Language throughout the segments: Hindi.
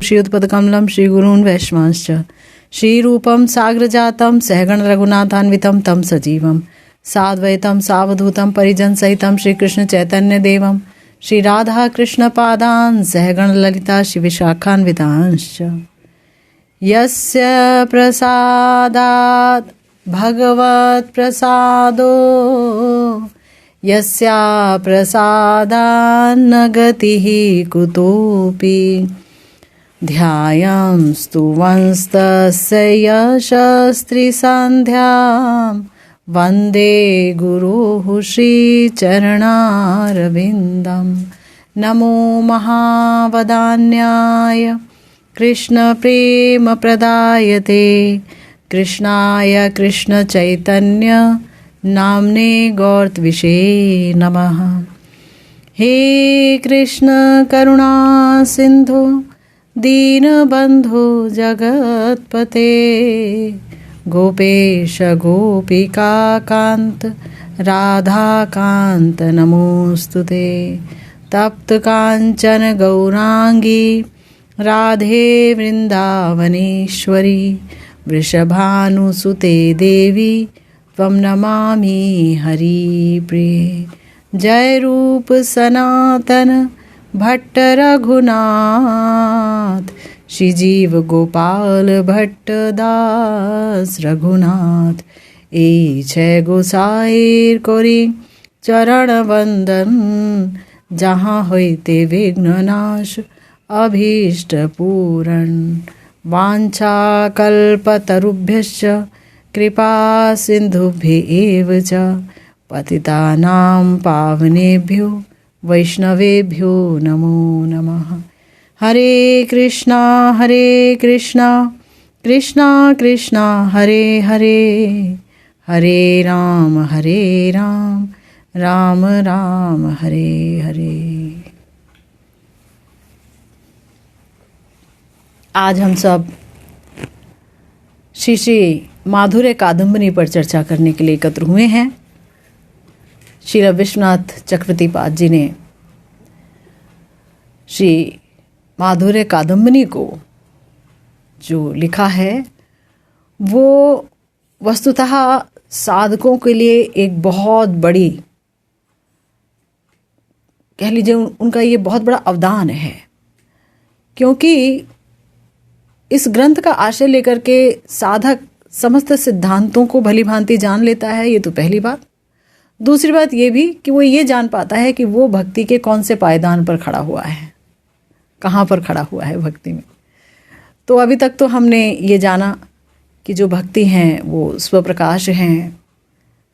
श्रीयुतपदकमलं श्रीगुरून् वैष्णवांश्च श्रीरूपं साग्रजातं सहगण रघुनाथान्वितं तं सजीवं साद्वैतं सावधूतं परिजनसहितं श्रीकृष्ण चैतन्यदेवं श्रीराधा कृष्णपादान् सहगण ललिता शिविशाखान्वितांश्च यस्य प्रसादात् भगवत् प्रसादो यस्या प्रसादान्न गतिः कुतोऽपि ध्यायं स्तुवंस्तस्य यशस्त्रिसन्ध्यां वन्दे गुरुः श्रीचरणारविन्दं नमो महावदान्याय कृष्णप्रेमप्रदायते कृष्णाय कृष्णचैतन्य नाम्ने गौरत्विषे नमः। हे कृष्ण करुणा सिंधु दीनबंधु जगत्पते गोपेश गोपिका कांत राधा कांत नमोस्तुते तप्त कांचन गौरांगी राधे वृंदावनेश्वरी वृषभानुसुते देवी त्वं नमामि हरिप्रिये। जय रूप सनातन भट्ट रघुनाथ श्री जीव गोपाल भट्ट दास रघुनाथ ए छय गोसाईर कोरी चरण वंदन जहाँ होते विघ्न नाश अभीष्ट पूरण वांछा कल्पतरुभ्यश्च कृपा सिंधुभ्य च पतितानां पावनेभ्यो वैष्णवेभ्यो नमो नमः। हरे कृष्णा कृष्णा कृष्णा हरे हरे हरे राम राम राम हरे हरे। आज हम सब श्री माधुर्य कादम्बरी पर चर्चा करने के लिए एकत्र हुए हैं। श्री विश्वनाथ चक्रवर्ती पाद जी ने श्री माधुर्य कादम्बरी को जो लिखा है वो वस्तुतः साधकों के लिए एक बहुत बड़ी, कह लीजिए उनका ये बहुत बड़ा अवदान है, क्योंकि इस ग्रंथ का आशय लेकर के साधक समस्त सिद्धांतों को भली भांति जान लेता है। ये तो पहली बात। दूसरी बात ये भी कि वो ये जान पाता है कि वो भक्ति के कौन से पायदान पर खड़ा हुआ है, कहाँ पर खड़ा हुआ है भक्ति में। तो अभी तक तो हमने ये जाना कि जो भक्ति हैं वो स्वप्रकाश हैं,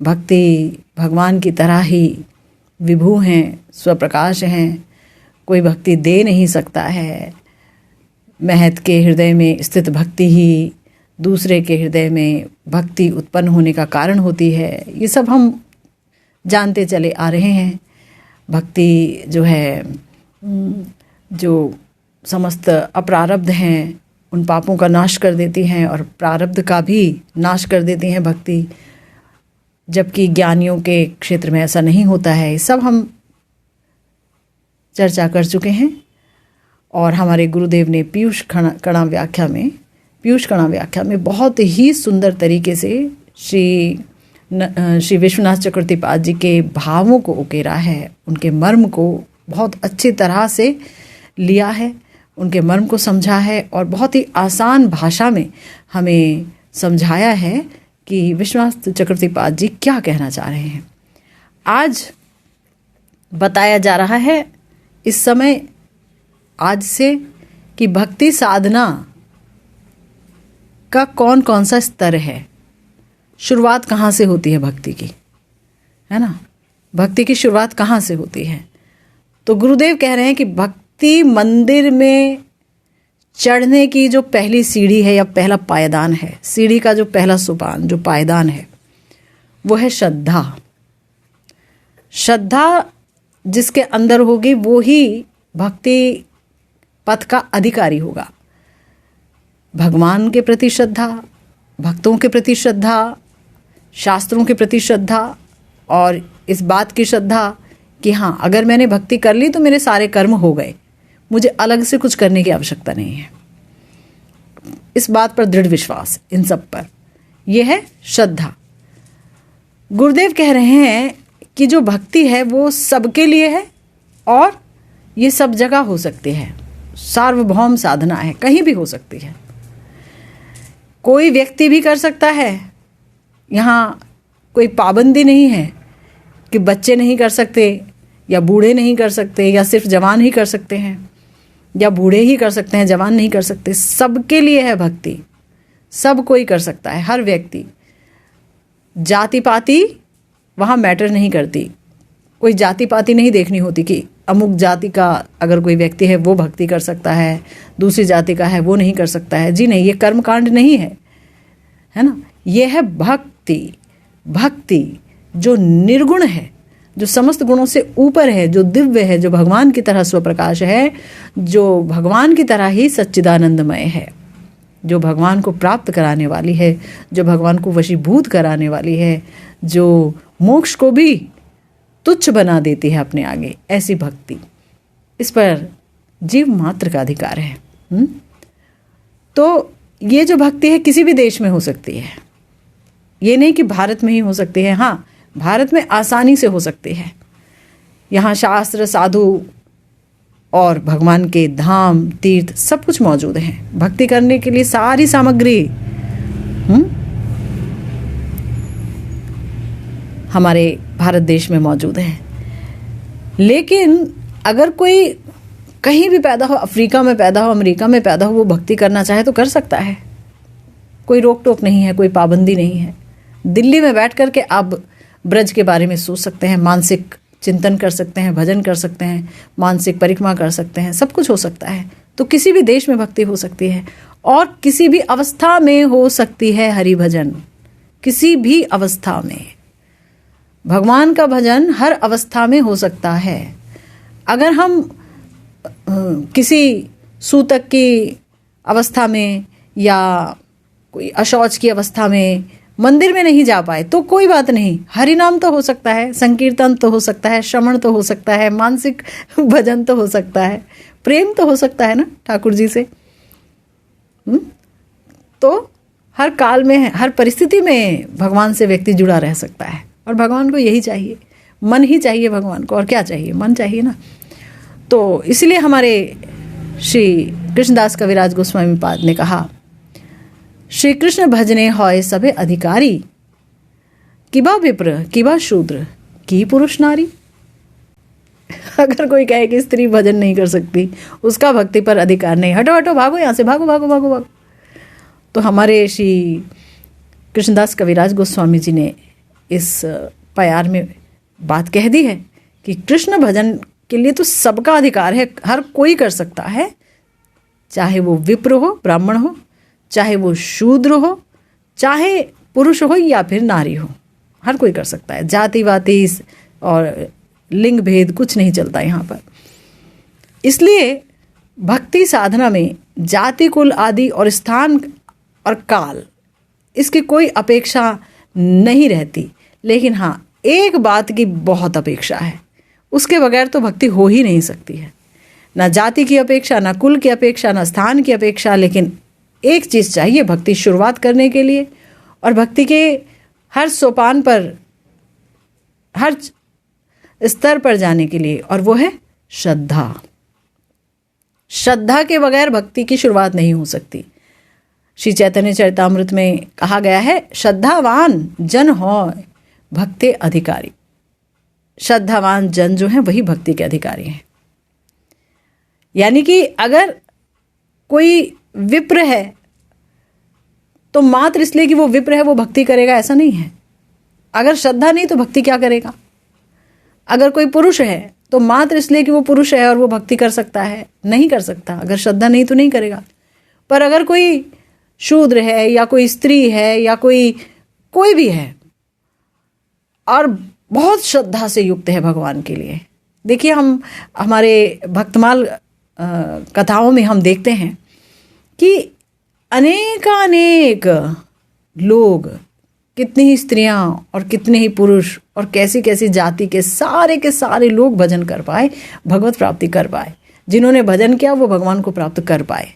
भक्ति भगवान की तरह ही विभू हैं, स्वप्रकाश हैं, कोई भक्ति दे नहीं सकता है। महत के हृदय में स्थित भक्ति ही दूसरे के हृदय में भक्ति उत्पन्न होने का कारण होती है। ये सब हम जानते चले आ रहे हैं। भक्ति जो है, जो समस्त अप्रारब्ध हैं उन पापों का नाश कर देती हैं और प्रारब्ध का भी नाश कर देती हैं भक्ति, जबकि ज्ञानियों के क्षेत्र में ऐसा नहीं होता है। सब हम चर्चा कर चुके हैं और हमारे गुरुदेव ने पीयूष कणा व्याख्या में बहुत ही सुंदर तरीके से श्री विश्वनाथ चक्रवर्ती पाद जी के भावों को उकेरा है, उनके मर्म को बहुत अच्छी तरह से लिया है, उनके मर्म को समझा है और बहुत ही आसान भाषा में हमें समझाया है कि विश्वनाथ चक्रवर्ती पाद जी क्या कहना चाह रहे हैं। आज बताया जा रहा है इस समय आज से कि भक्ति साधना का कौन कौन सा स्तर है, शुरुआत कहाँ से होती है भक्ति की, है ना। भक्ति की शुरुआत कहाँ से होती है? तो गुरुदेव कह रहे हैं कि भक्ति मंदिर में चढ़ने की जो पहली सीढ़ी है या पहला पायदान है, सीढ़ी का जो पहला सोपान, जो पायदान है, वो है श्रद्धा। श्रद्धा जिसके अंदर होगी वो ही भक्ति पथ का अधिकारी होगा। भगवान के प्रति श्रद्धा, भक्तों के प्रति श्रद्धा, शास्त्रों के प्रति श्रद्धा और इस बात की श्रद्धा कि हाँ, अगर मैंने भक्ति कर ली तो मेरे सारे कर्म हो गए, मुझे अलग से कुछ करने की आवश्यकता नहीं है। इस बात पर दृढ़ विश्वास इन सब पर, यह है श्रद्धा। गुरुदेव कह रहे हैं कि जो भक्ति है वो सबके लिए है और ये सब जगह हो सकती है, सार्वभौम साधना है, कहीं भी हो सकती है। कोई व्यक्ति भी कर सकता है, यहाँ कोई पाबंदी नहीं है कि बच्चे नहीं कर सकते या बूढ़े नहीं कर सकते या सिर्फ जवान ही कर सकते हैं या बूढ़े ही कर सकते हैं, जवान नहीं कर सकते। सबके लिए है भक्ति, सब कोई कर सकता है, हर व्यक्ति। जाति पाति वहाँ मैटर नहीं करती, कोई जाति पाति नहीं देखनी होती कि अमुक जाति का अगर कोई व्यक्ति है वो भक्ति कर सकता है, दूसरी जाति का है वो नहीं कर सकता है। जी नहीं, ये कर्मकांड नहीं है, है ना। ये है भक्ति। भक्ति जो निर्गुण है, जो समस्त गुणों से ऊपर है, जो दिव्य है, जो भगवान की तरह स्वप्रकाश है, जो भगवान की तरह ही सच्चिदानंदमय है, जो भगवान को प्राप्त कराने वाली है, जो भगवान को वशीभूत कराने वाली है, जो मोक्ष को भी तुच्छ बना देती है अपने आगे, ऐसी भक्ति। इस पर जीव मात्र का अधिकार है। तो ये जो भक्ति है किसी भी देश में हो सकती है, ये नहीं कि भारत में ही हो सकती है। हाँ, भारत में आसानी से हो सकती है। यहाँ शास्त्र, साधु और भगवान के धाम, तीर्थ सब कुछ मौजूद हैं। भक्ति करने के लिए सारी सामग्री हमारे भारत देश में मौजूद है। लेकिन अगर कोई कहीं भी पैदा हो, अफ्रीका में पैदा हो, अमेरिका में पैदा हो, वो भक्ति करना चाहे तो कर सकता है। कोई रोक टोक नहीं है, कोई पाबंदी नहीं है। दिल्ली में बैठ कर के आप ब्रज के बारे में सोच सकते हैं, मानसिक चिंतन कर सकते हैं, भजन कर सकते हैं, मानसिक परिक्रमा कर सकते हैं, सब कुछ हो सकता है। तो किसी भी देश में भक्ति हो सकती है और किसी भी अवस्था में हो सकती है हरि भजन। किसी भी अवस्था में भगवान का भजन हर अवस्था में हो सकता है। अगर हम किसी सूतक की अवस्था में या कोई अशौच की अवस्था में मंदिर में नहीं जा पाए तो कोई बात नहीं, हरि नाम तो हो सकता है, संकीर्तन तो हो सकता है, श्रवण तो हो सकता है, मानसिक भजन तो हो सकता है, प्रेम तो हो सकता है ना ठाकुर जी से। तो हर काल में, हर परिस्थिति में भगवान से व्यक्ति जुड़ा रह सकता है। और भगवान को यही चाहिए, मन ही चाहिए भगवान को। और क्या चाहिए? मन चाहिए ना। तो इसलिए हमारे श्री कृष्णदास कविराज गोस्वामी पाद ने कहा, श्री कृष्ण भजने होय सबे अधिकारी, किबा विप्र किबा शूद्र की पुरुष नारी। अगर कोई कहे कि स्त्री भजन नहीं कर सकती, उसका भक्ति पर अधिकार नहीं, हटो हटो, भागो यहाँ से, भागो भागो भागो भागो। तो हमारे श्री कृष्णदास कविराज गोस्वामी जी ने इस प्यार में बात कह दी है कि कृष्ण भजन के लिए तो सबका अधिकार है, हर कोई कर सकता है, चाहे वो विप्र हो, ब्राह्मण हो, चाहे वो शूद्र हो, चाहे पुरुष हो या फिर नारी हो, हर कोई कर सकता है। जाति वाति और लिंग भेद कुछ नहीं चलता यहाँ पर। इसलिए भक्ति साधना में जाति, कुल आदि और स्थान और काल, इसकी कोई अपेक्षा नहीं रहती। लेकिन हाँ, एक बात की बहुत अपेक्षा है, उसके बगैर तो भक्ति हो ही नहीं सकती है। ना जाति की अपेक्षा, ना कुल की अपेक्षा, ना स्थान की अपेक्षा। लेकिन एक चीज़ चाहिए भक्ति शुरुआत करने के लिए और भक्ति के हर सोपान पर, हर स्तर पर जाने के लिए, और वो है श्रद्धा। श्रद्धा के बगैर भक्ति की शुरुआत नहीं हो सकती। श्री चैतन्य चरितामृत में कहा गया है, श्रद्धावान जन हो भक्ति अधिकारी। श्रद्धावान जन जो है वही भक्ति के अधिकारी हैं। यानी कि अगर कोई विप्र है तो मात्र इसलिए कि वो विप्र है वो भक्ति करेगा, ऐसा नहीं है। अगर श्रद्धा नहीं तो भक्ति क्या करेगा? अगर कोई पुरुष है तो मात्र इसलिए कि वो पुरुष है और वो भक्ति कर सकता है, नहीं कर सकता। अगर श्रद्धा नहीं तो नहीं करेगा। पर अगर कोई शूद्र है या कोई स्त्री है या कोई भी है और बहुत श्रद्धा से युक्त है भगवान के लिए। देखिए, हम हमारे भक्तमाल कथाओं में हम देखते हैं कि अनेक लोग, कितनी ही स्त्रियां और कितने ही पुरुष और कैसी कैसी जाति के सारे लोग भजन कर पाए, भगवत प्राप्ति कर पाए। जिन्होंने भजन किया वो भगवान को प्राप्त कर पाए,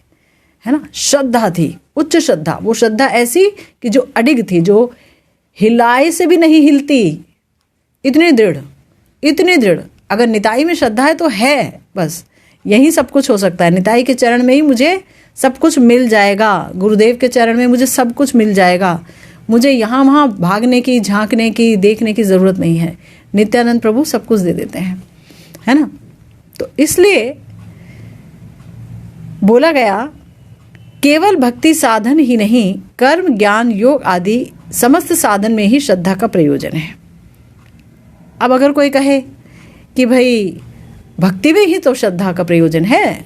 है ना। श्रद्धा थी, उच्च श्रद्धा, वो श्रद्धा ऐसी कि जो अडिग थी, जो हिलाए से भी नहीं हिलती, इतनी दृढ़, इतनी दृढ़। अगर निताई में श्रद्धा है तो है, बस यही सब कुछ हो सकता है। निताई के चरण में ही मुझे सब कुछ मिल जाएगा, गुरुदेव के चरण में मुझे सब कुछ मिल जाएगा, मुझे यहाँ वहाँ भागने की, झांकने की, देखने की ज़रूरत नहीं है। नित्यानंद प्रभु सब कुछ दे देते हैं, है ना। तो इसलिए बोला गया केवल भक्ति साधन ही नहीं, कर्म, ज्ञान, योग आदि समस्त साधन में ही श्रद्धा का प्रयोजन है। अब अगर कोई कहे कि भाई भक्ति में ही तो श्रद्धा का प्रयोजन है,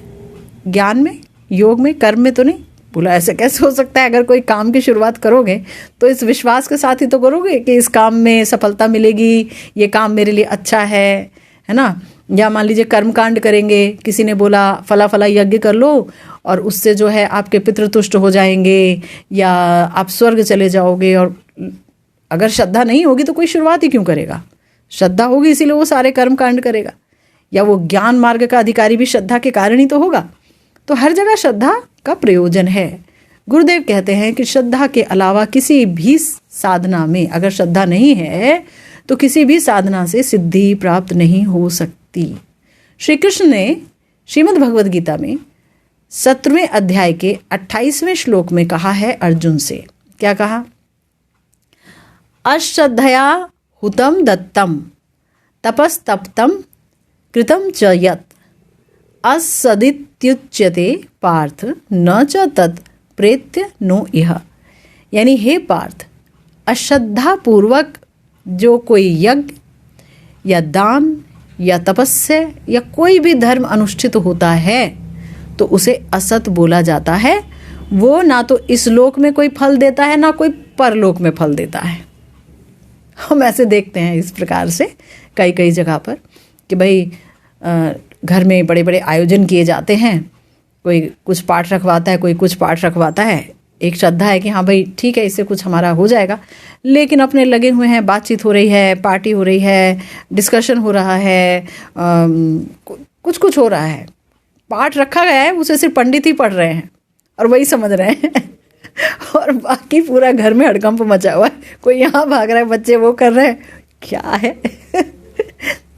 ज्ञान में, योग में, कर्म में तो नहीं। बोला ऐसे कैसे हो सकता है? अगर कोई काम की शुरुआत करोगे तो इस विश्वास के साथ ही तो करोगे कि इस काम में सफलता मिलेगी, ये काम मेरे लिए अच्छा है ना। या मान लीजिए कर्मकांड करेंगे, किसी ने बोला फला फला यज्ञ कर लो और उससे जो है आपके पितृ तुष्ट हो जाएंगे या आप स्वर्ग चले जाओगे। और अगर श्रद्धा नहीं होगी तो कोई शुरुआत ही क्यों करेगा? श्रद्धा होगी इसीलिए वो सारे कर्मकांड करेगा। या वो ज्ञान मार्ग का अधिकारी भी श्रद्धा के कारण ही तो होगा। तो हर जगह श्रद्धा का प्रयोजन है। गुरुदेव कहते हैं कि श्रद्धा के अलावा किसी भी साधना में अगर श्रद्धा नहीं है तो किसी भी साधना से सिद्धि प्राप्त नहीं हो सकती। श्री कृष्ण ने श्रीमद् भगवद गीता में 17वें अध्याय के 28वें श्लोक में कहा है अर्जुन से, क्या कहा? अश्रद्धया हुतम दत्तम तपस्तप्तम कृतम च यत् असदित्युच्यते पार्थ न च तत् प्रेत्य नो इह। यानी हे पार्थ, अश्रद्धा पूर्वक जो कोई यज्ञ या दान या तपस्या या कोई भी धर्म अनुष्ठित होता है तो उसे असत बोला जाता है। वो ना तो इस लोक में कोई फल देता है ना कोई परलोक में फल देता है। हम ऐसे देखते हैं इस प्रकार से कई कई जगह पर कि भाई घर में बड़े बड़े आयोजन किए जाते हैं, कोई कुछ पाठ रखवाता है, कोई कुछ पाठ रखवाता है। एक श्रद्धा है कि हाँ भाई ठीक है, इससे कुछ हमारा हो जाएगा, लेकिन अपने लगे हुए हैं, बातचीत हो रही है, पार्टी हो रही है, डिस्कशन हो रहा है, कुछ कुछ हो रहा है। पाठ रखा गया है, उसे सिर्फ पंडित ही पढ़ रहे हैं और वही समझ रहे हैं और बाकी पूरा घर में हड़कंप मचा हुआ है। कोई यहाँ भाग रहा है, बच्चे वो कर रहे हैं, क्या है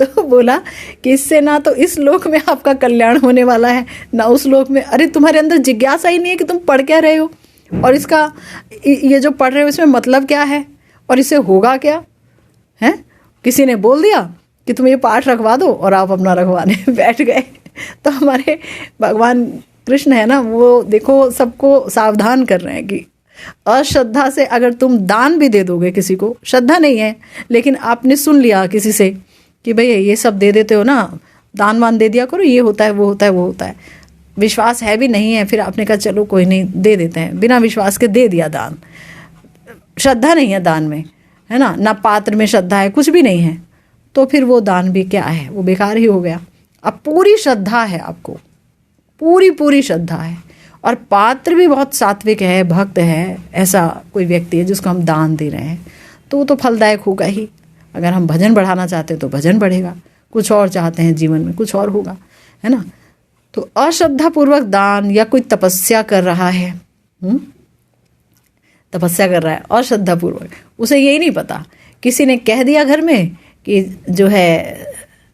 तो बोला कि इससे ना तो इस लोक में आपका कल्याण होने वाला है ना उस लोक में। अरे तुम्हारे अंदर जिज्ञासा ही नहीं है कि तुम पढ़ क्या रहे हो और इसका ये जो पढ़ रहे हो इसमें मतलब क्या है और इससे होगा क्या है। किसी ने बोल दिया कि तुम ये पाठ रखवा दो और आप अपना रखवाने बैठ गए। तो हमारे भगवान कृष्ण है ना, वो देखो सबको सावधान कर रहे हैं कि अश्रद्धा से अगर तुम दान भी दे दोगे किसी को, श्रद्धा नहीं है लेकिन आपने सुन लिया किसी से कि भाई ये सब दे देते हो ना, दान वान दे दिया करो, ये होता है वो होता है वो होता है, विश्वास है भी नहीं है, फिर आपने कहा चलो कोई नहीं दे देते हैं, बिना विश्वास के दे दिया दान। श्रद्धा नहीं है दान में, है ना पात्र में श्रद्धा है, कुछ भी नहीं है, तो फिर वो दान भी क्या है, वो बेकार ही हो गया। अब पूरी श्रद्धा है, आपको पूरी श्रद्धा है और पात्र भी बहुत सात्विक है, भक्त है, ऐसा कोई व्यक्ति है जिसको हम दान दे रहे हैं, तो वो तो फलदायक होगा ही। अगर हम भजन बढ़ाना चाहते हैं तो भजन बढ़ेगा, कुछ और चाहते हैं जीवन में कुछ और होगा, है ना। तो अश्रद्धा पूर्वक दान या कोई तपस्या कर रहा है, तपस्या कर रहा है अश्रद्धा पूर्वक, उसे यही नहीं पता, किसी ने कह दिया घर में कि जो है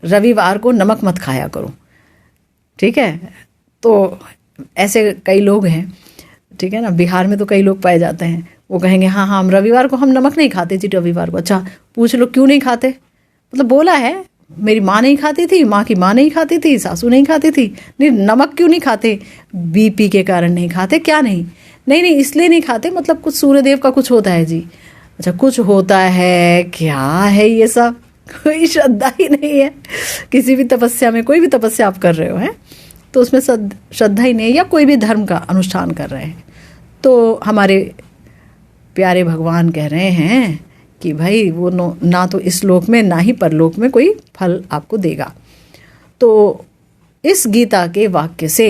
रविवार को नमक मत खाया करो, ठीक है। तो ऐसे कई लोग हैं, ठीक है ना, बिहार में तो कई लोग पाए जाते हैं, वो कहेंगे हाँ हम रविवार को हम नमक नहीं खाते जी, रविवार को। अच्छा पूछ लो क्यों नहीं खाते, मतलब बोला है मेरी माँ नहीं खाती थी, माँ की माँ नहीं खाती थी, सासू नहीं खाती थी, नहीं नमक क्यों नहीं खाते, बीपी के कारण नहीं खाते, क्या नहीं इसलिए नहीं खाते, मतलब कुछ सूर्यदेव का कुछ होता है जी। अच्छा कुछ होता है, क्या है ये सब, कोई श्रद्धा ही नहीं है। किसी भी तपस्या में, कोई भी तपस्या आप कर रहे हो है तो उसमें श्रद्धा ही नहीं है, या कोई भी धर्म का अनुष्ठान कर रहे हैं, तो हमारे प्यारे भगवान कह रहे हैं कि भाई वो ना तो इस लोक में ना ही परलोक में कोई फल आपको देगा। तो इस गीता के वाक्य से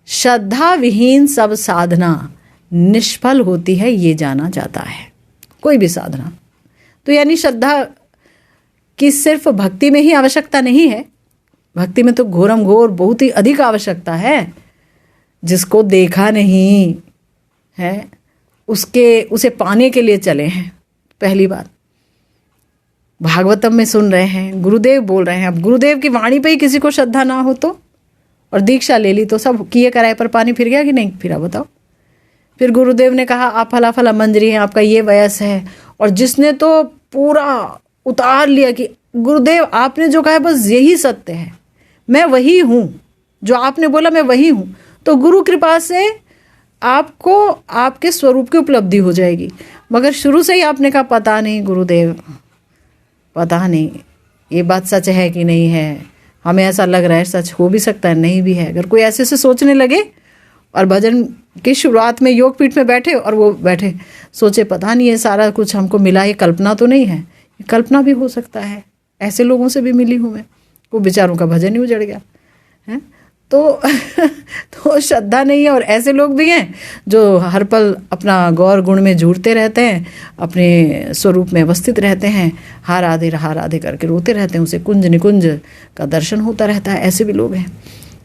श्रद्धा विहीन सब साधना निष्फल होती है ये जाना जाता है, कोई भी साधना। तो यानी श्रद्धा की सिर्फ भक्ति में ही आवश्यकता नहीं है, भक्ति में तो घोरम घोर बहुत ही अधिक आवश्यकता है, जिसको देखा नहीं है उसे पाने के लिए चले हैं। पहली बात भागवतम में सुन रहे हैं, गुरुदेव बोल रहे हैं। अब गुरुदेव की वाणी पे ही किसी को श्रद्धा ना हो तो, और दीक्षा ले ली तो सब किए कराए पर पानी फिर गया कि नहीं फिरा, बताओ। फिर गुरुदेव ने कहा आप फला फला मंजरी हैं, आपका ये वयस है, और जिसने तो पूरा उतार लिया कि गुरुदेव आपने जो कहा है बस यही सत्य है, मैं वही हूँ, जो आपने बोला मैं वही हूँ, तो गुरु कृपा से आपको आपके स्वरूप की उपलब्धि हो जाएगी। मगर शुरू से ही आपने कहा पता नहीं गुरुदेव, पता नहीं ये बात सच है कि नहीं है, हमें ऐसा लग रहा है सच हो भी सकता है नहीं भी है। अगर कोई ऐसे से सोचने लगे और भजन की शुरुआत में योग पीठ में बैठे और वो बैठे सोचे पता नहीं ये सारा कुछ हमको मिला, ये कल्पना तो नहीं है, ये कल्पना भी हो सकता है। ऐसे लोगों से भी मिली हूँ मैं, वो बेचारों का भजन ही उजड़ गया है। तो श्रद्धा नहीं है। और ऐसे लोग भी हैं जो हर पल अपना गौर गुण में जुड़ते रहते हैं, अपने स्वरूप में अवस्थित रहते हैं, हार आधे करके रोते रहते हैं, उसे कुंज निकुंज का दर्शन होता रहता है। ऐसे भी लोग हैं।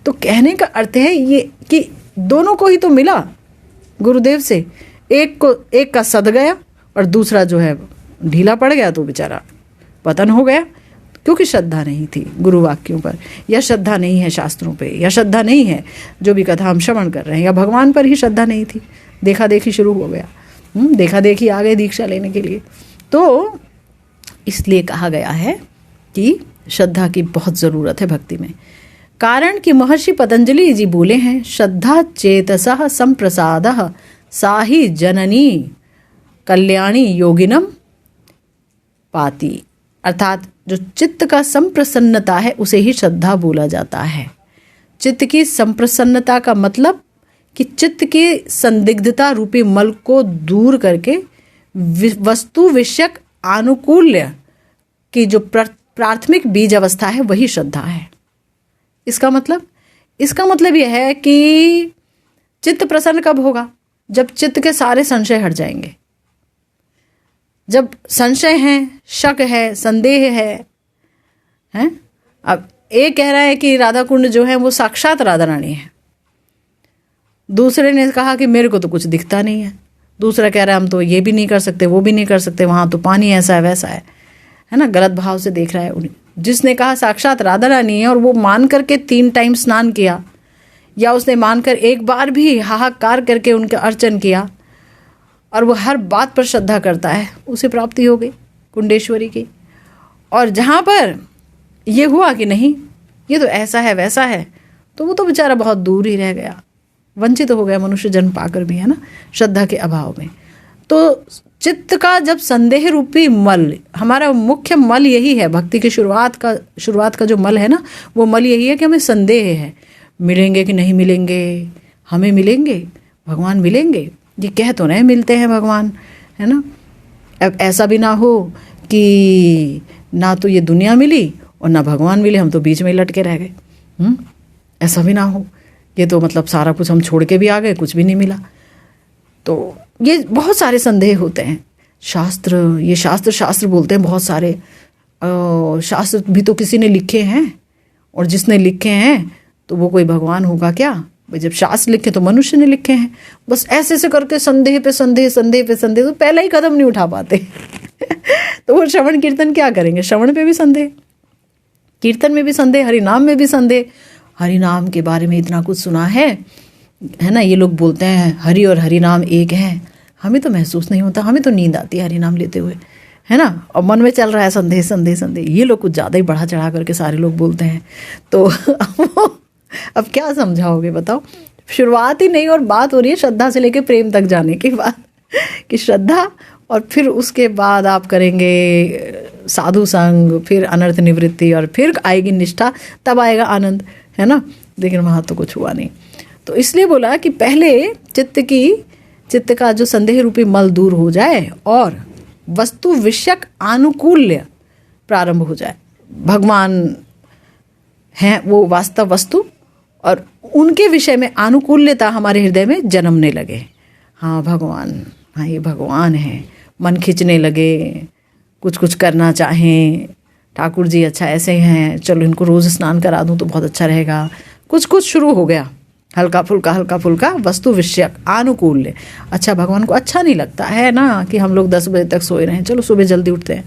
तो कहने का अर्थ है ये कि दोनों को ही तो मिला गुरुदेव से, एक का सद गया और दूसरा जो है ढीला पड़ गया, तो बेचारा पतन हो गया, क्योंकि श्रद्धा नहीं थी गुरु वाक्यों पर, या श्रद्धा नहीं है शास्त्रों पे, या श्रद्धा नहीं है जो भी कथा हम श्रवण कर रहे हैं, या भगवान पर ही श्रद्धा नहीं थी। देखा देखी शुरू हो गया, देखा देखी आ गए दीक्षा लेने के लिए। तो इसलिए कहा गया है कि श्रद्धा की बहुत ज़रूरत है भक्ति में। कारण कि महर्षि पतंजलि जी बोले हैं, श्रद्धा चेतसः संप्रसादः साहि जननी कल्याणी योगिनम पाती। अर्थात जो चित्त का संप्रसन्नता है उसे ही श्रद्धा बोला जाता है। चित्त की संप्रसन्नता का मतलब कि चित्त की संदिग्धता रूपी मल को दूर करके वस्तु विषयक आनुकूल्य की जो प्राथमिक बीज अवस्था है वही श्रद्धा है। इसका मतलब यह है कि चित्त प्रसन्न कब होगा? जब चित्त के सारे संशय हट जाएंगे। जब संशय है, शक है, संदेह है, हैं? अब एक कह रहा है कि राधा कुंड जो है वो साक्षात राधा रानी है, दूसरे ने कहा कि मेरे को तो कुछ दिखता नहीं है, दूसरा कह रहा है हम तो ये भी नहीं कर सकते, वो भी नहीं कर सकते, वहाँ तो पानी ऐसा है वैसा है ना, गलत भाव से देख रहा है। जिसने कहा साक्षात राधा रानी है और वो मान करके 3 टाइम स्नान किया, या उसने मानकर एक बार भी हाहाकार करके उनका अर्चन किया और वो हर बात पर श्रद्धा करता है, उसे प्राप्ति हो गई कुंडेश्वरी की। और जहाँ पर ये हुआ कि नहीं ये तो ऐसा है वैसा है, तो वो तो बेचारा बहुत दूर ही रह गया, वंचित हो गया मनुष्य जन्म पाकर भी, है ना, श्रद्धा के अभाव में। तो चित्त का जब संदेह रूपी मल, हमारा मुख्य मल यही है, भक्ति की शुरुआत का जो मल है ना, वो मल यही है कि हमें संदेह है, मिलेंगे कि नहीं मिलेंगे, हमें मिलेंगे, भगवान मिलेंगे, ये कह तो नहीं मिलते हैं भगवान, है ना। अब ऐसा भी ना हो कि ना तो ये दुनिया मिली और ना भगवान मिले, हम तो बीच में लटके रह गए। ऐसा भी ना हो, ये तो मतलब सारा कुछ हम छोड़ के भी आ गए, कुछ भी नहीं मिला। तो ये बहुत सारे संदेह होते हैं। शास्त्र बोलते हैं, बहुत सारे शास्त्र भी तो किसी ने लिखे हैं, और जिसने लिखे हैं तो वो कोई भगवान होगा क्या? भाई जब शास्त्र लिखे तो मनुष्य ने लिखे हैं। बस ऐसे ऐसे करके संदेह पे संदेह, तो पहला ही कदम नहीं उठा पाते। तो वो श्रवण कीर्तन क्या करेंगे? श्रवण पे भी संदेह, कीर्तन में भी संदेह, हरि नाम में भी संदेह। हरि नाम के बारे में इतना कुछ सुना है ना, ये लोग बोलते हैं हरि और हरि नाम एक है, हमें तो महसूस नहीं होता, हमें तो नींद आती है हरि नाम लेते हुए, है ना, और मन में चल रहा है संदेह। ये लोग कुछ ज़्यादा ही बढ़ा चढ़ा करके सारे लोग बोलते हैं। तो अब क्या समझाओगे बताओ? शुरुआत ही नहीं और बात हो रही है श्रद्धा से लेके प्रेम तक जाने की बात, कि श्रद्धा और फिर उसके बाद आप करेंगे साधु संग, फिर अनर्थ निवृत्ति, और फिर आएगी निष्ठा, तब आएगा आनंद, है ना। लेकिन वहाँ तो कुछ हुआ नहीं। तो इसलिए बोला कि पहले चित्त का जो संदेह रूपी मल दूर हो जाए और वस्तु विषयक आनुकूल्य प्रारंभ हो जाए। भगवान हैं वो वास्तव वस्तु, और उनके विषय में आनुकूल्यता हमारे हृदय में जन्मने लगे। हाँ भगवान, हाँ ये भगवान है, मन खींचने लगे, कुछ करना चाहें, ठाकुर जी अच्छा ऐसे हैं, चलो इनको रोज़ स्नान करा दूँ तो बहुत अच्छा रहेगा, कुछ शुरू हो गया हल्का फुल्का वस्तु विषयक आनुकूल्य। अच्छा, भगवान को अच्छा नहीं लगता है ना कि हम लोग 10 बजे तक सोए रहें, चलो सुबह जल्दी उठते हैं।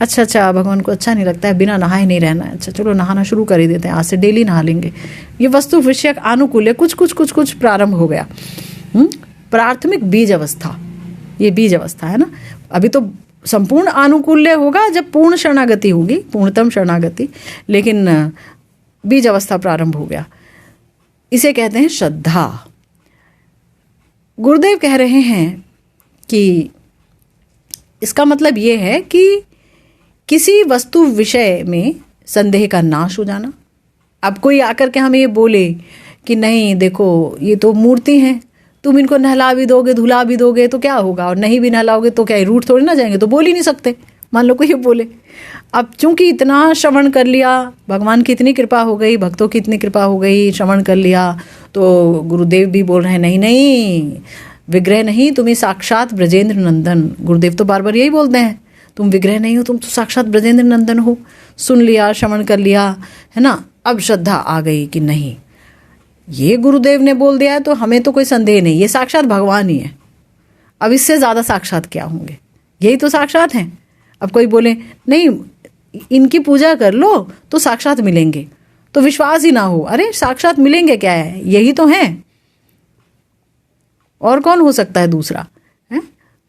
अच्छा, भगवान को अच्छा नहीं लगता है बिना नहाए नहीं रहना है, अच्छा चलो नहाना शुरू कर ही देते हैं, आज से डेली नहा लेंगे। ये वस्तु विषयक आनुकूल्य कुछ प्रारंभ हो गया। प्राथमिक बीज अवस्था, ये बीज अवस्था है ना। अभी तो संपूर्ण आनुकूल्य होगा जब पूर्ण शरणागति होगी, पूर्णतम शरणागति, लेकिन बीज अवस्था प्रारंभ हो गया। इसे कहते हैं श्रद्धा। गुरुदेव कह रहे हैं कि इसका मतलब ये है कि किसी वस्तु विषय में संदेह का नाश हो जाना। अब कोई आकर के हमें ये बोले कि नहीं देखो ये तो मूर्ति हैं, तुम इनको नहला भी दोगे धुला भी दोगे तो क्या होगा, और नहीं भी नहलाओगे तो क्या रूठ थोड़ी ना जाएंगे, तो बोल ही नहीं सकते। मान लो कोई ये बोले। अब चूंकि इतना श्रवण कर लिया, भगवान की इतनी कृपा हो गई, भक्तों की इतनी कृपा हो गई, श्रवण कर लिया, तो गुरुदेव भी बोल रहे हैं नहीं विग्रह नहीं, तुम्हें साक्षात ब्रजेंद्र नंदन। गुरुदेव तो बार बार यही बोलते हैं, तुम विग्रह नहीं हो, तुम तो साक्षात ब्रजेंद्र नंदन हो। सुन लिया, श्रवण कर लिया, है ना। अब श्रद्धा आ गई कि नहीं ये गुरुदेव ने बोल दिया है तो हमें तो कोई संदेह नहीं, ये साक्षात भगवान ही है। अब इससे ज़्यादा साक्षात क्या होंगे, यही तो साक्षात हैं। अब कोई बोले नहीं इनकी पूजा कर लो तो साक्षात मिलेंगे, तो विश्वास ही ना हो, अरे साक्षात मिलेंगे क्या है, यही तो हैं, और कौन हो सकता है दूसरा है।